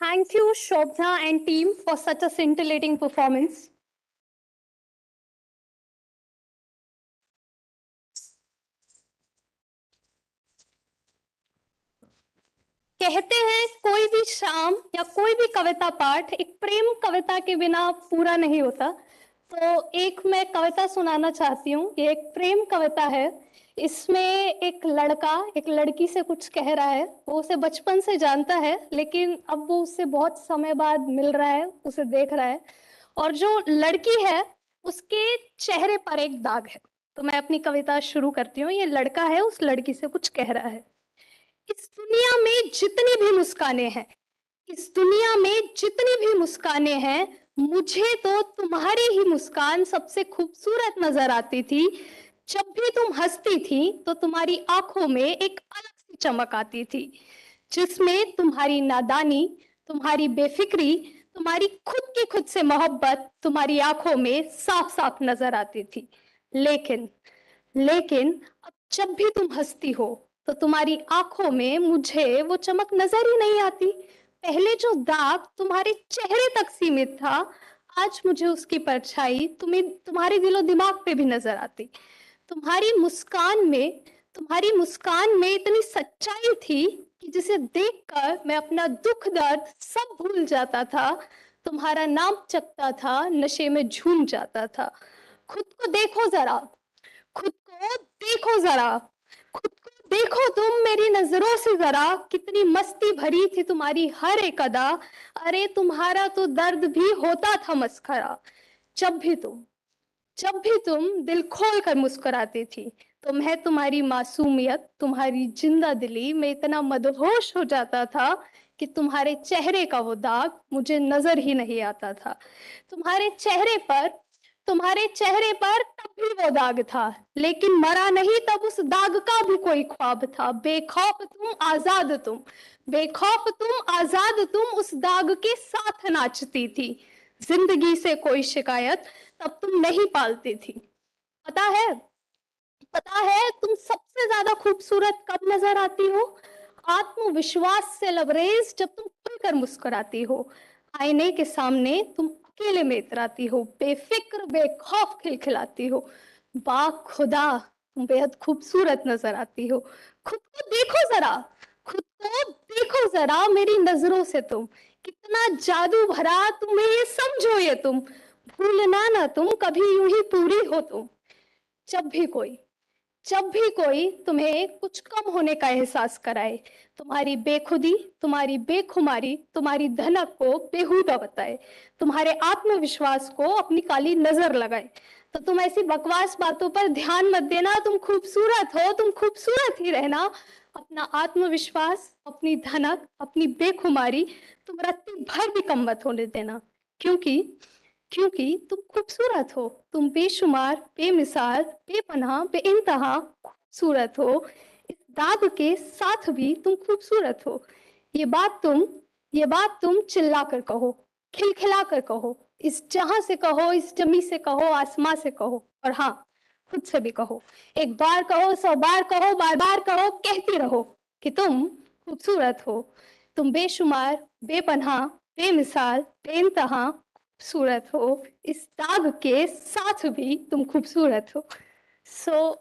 Thank you, Shobna and team, for such a scintillating performance. कहते हैं कोई भी शाम या कोई भी कविता पाठ एक प्रेम कविता के बिना पूरा नहीं होता। तो एक मैं कविता सुनाना चाहती हूँ। ये एक प्रेम कविता है। इसमें एक लड़का एक लड़की से कुछ कह रहा है। वो उसे बचपन से जानता है, लेकिन अब वो उससे बहुत समय बाद मिल रहा है, उसे देख रहा है, और जो लड़की है उसके चेहरे पर एक दाग है। तो मैं अपनी कविता शुरू करती हूँ। ये लड़का है, उस लड़की से कुछ कह रहा है। इस दुनिया में जितनी भी मुस्काने हैं, इस दुनिया में जितनी भी मुस्काने हैं, मुझे तो तुम्हारी ही मुस्कान सबसे खूबसूरत नजर आती थी। जब भी तुम हंसती थी तो तुम्हारी आंखों में एक अलग सी चमक आती थी, जिसमें तुम्हारी नादानी, तुम्हारी बेफिक्री, तुम्हारी खुद की खुद से मोहब्बत तुम्हारी आंखों में साफ साफ नजर आती थी। लेकिन लेकिन अब जब भी तुम हंसती हो तो तुम्हारी आंखों में मुझे वो चमक नजर ही नहीं आती। पहले जो दाग तुम्हारे चेहरे तक सीमित था, आज मुझे उसकी परछाई तुम्हारे दिलो दिमाग पे भी नजर आती। तुम्हारी मुस्कान में तुम्हारी मुस्कान में इतनी सच्चाई थी कि जिसे देखकर मैं अपना दुख दर्द सब भूल जाता था। तुम्हारा नाम चखता था, नशे में झूम जाता था। खुद को देखो जरा, खुद को देखो जरा, खुद को देखो तुम मेरी नजरों से जरा, कितनी मस्ती भरी थी तुम्हारी हर एक अदा। अरे तुम्हारा तो दर्द भी होता था मस्खरा। जब भी तुम दिल खोल कर मुस्कुराती थी तो मैं तुम्हारी मासूमियत, तुम्हारी जिंदा दिली में इतना मदहोश हो जाता था कि तुम्हारे चेहरे का वो दाग मुझे नजर ही नहीं आता था। तुम्हारे चेहरे पर तब भी वो दाग था, लेकिन मरा नहीं तब उस दाग का भी कोई ख्वाब था। बेखौफ तुम, आजाद तुम, बेखौफ तुम, आजाद तुम उस दाग के साथ नाचती थी। जिंदगी से कोई शिकायत तब तुम नहीं पालती थी। पता है तुम सबसे ज्यादा खूबसूरत कब नजर आती हो? आत्मविश्वास से लबरेज जब तुम खुलकर मुस्कुराती हो। आईने के सामने तुम अकेले में इतराती हो, बेफिक्र बेखौफ खिलखिलाती हो। खुदा तुम बेहद खूबसूरत नजर आती हो। खुद को देखो जरा, खुद को देखो जरा मेरी नजरों से तुम, कितना जादू भरा तुम्हें ये समझो ये तुम। भूलना ना तुम कभी यूं ही पूरी हो तुम। जब भी कोई तुम्हें कुछ कम होने का एहसास कराए, तुम्हारी बेखुदी, तुम्हारी बेखुमारी, तुम्हारी धनक को बेहुदा बताए, तुम्हारे आत्मविश्वास को अपनी काली नजर लगाए, तो तुम ऐसी बकवास बातों पर ध्यान मत देना। तुम खूबसूरत हो, तुम खूबसूरत ही रहना। अपना आत्मविश्वास, अपनी धनक, अपनी बेखुमारी तुम रत्ती भर भी कम मत होने देना, क्योंकि तुम खूबसूरत हो। तुम बेशुमार, बेमिसाल, बेपनाह, बेइंतहा खूबसूरत हो। इस दाग के साथ भी तुम खूबसूरत हो। ये बात तुम चिल्ला कर कहो, खिलखिला कर कहो, इस जहां से कहो, इस जमी से कहो, आसमां से कहो, और हाँ, खुद से भी कहो। एक बार कहो, 100 बार कहो, बार बार कहो, कहती रहो कि तुम खूबसूरत हो। तुम बेशुमार, बेपनाह, बेमिसाल, बेइंतहा खूबसूरत हो। इस दाग के साथ भी तुम खूबसूरत हो। So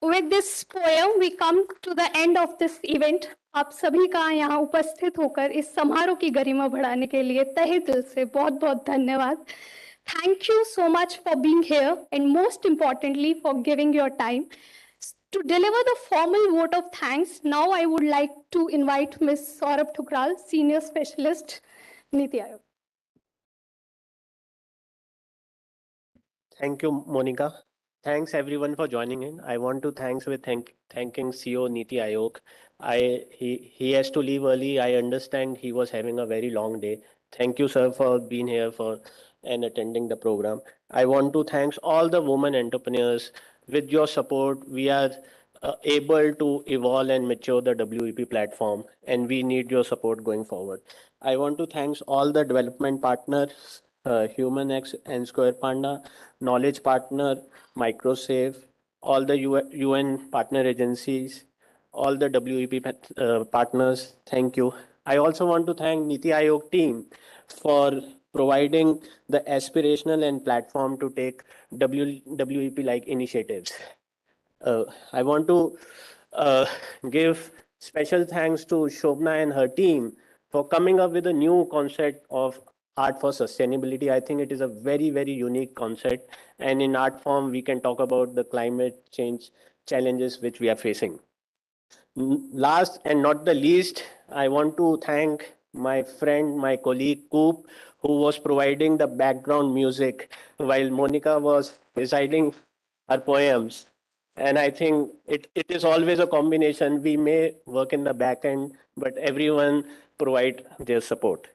with this poem we come to the end of this event. आप सभी का यहाँ उपस्थित होकर इस समारोह की गरिमा बढ़ाने के लिए तहे दिल से बहुत बहुत धन्यवाद. Thank you so much for being here and most importantly for giving your time. To deliver the formal vote of thanks, now I would like to invite Ms. Saurabh Thukral, Senior Specialist, Niti Aayog. Thank you, Monica. Thanks everyone for joining in. I want to thanking CEO Niti Aayog. He has to leave early. I understand he was having a very long day. Thank you, sir, for being here and attending the program. I want to thank all the women entrepreneurs. With your support, we are able to evolve and mature the WEP platform, and we need your support going forward. I want to thank all the development partners, HumanX and Square Panda, Knowledge Partner, Microsafe, all the UN partner agencies, all the WEP partners. Thank you. I also want to thank Niti Aayog team for providing the aspirational and platform to take WEP like initiatives. I want to give special thanks to Shobna and her team for coming up with a new concept of art for sustainability. I think it is a very, very unique concept. And in art form, we can talk about the climate change challenges which we are facing. Last and not the least, I want to thank my friend, my colleague Coop, who was providing the background music while Monica was reciting her poems. And I think it is always a combination. We may work in the back end, but everyone provide their support.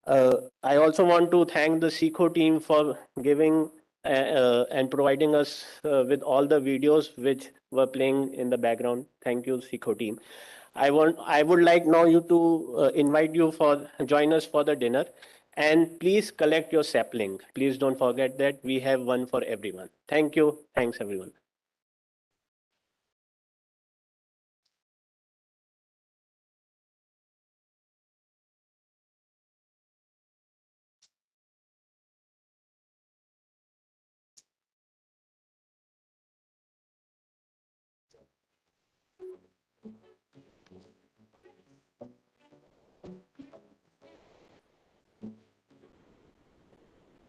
I also want to thank the Cisco team for giving and providing us with all the videos which were playing in the background. Thank you, Cisco team. I would like now you to invite you for join us for the dinner. And please collect your sapling. Please don't forget that we have one for everyone. Thank you. Thanks, everyone.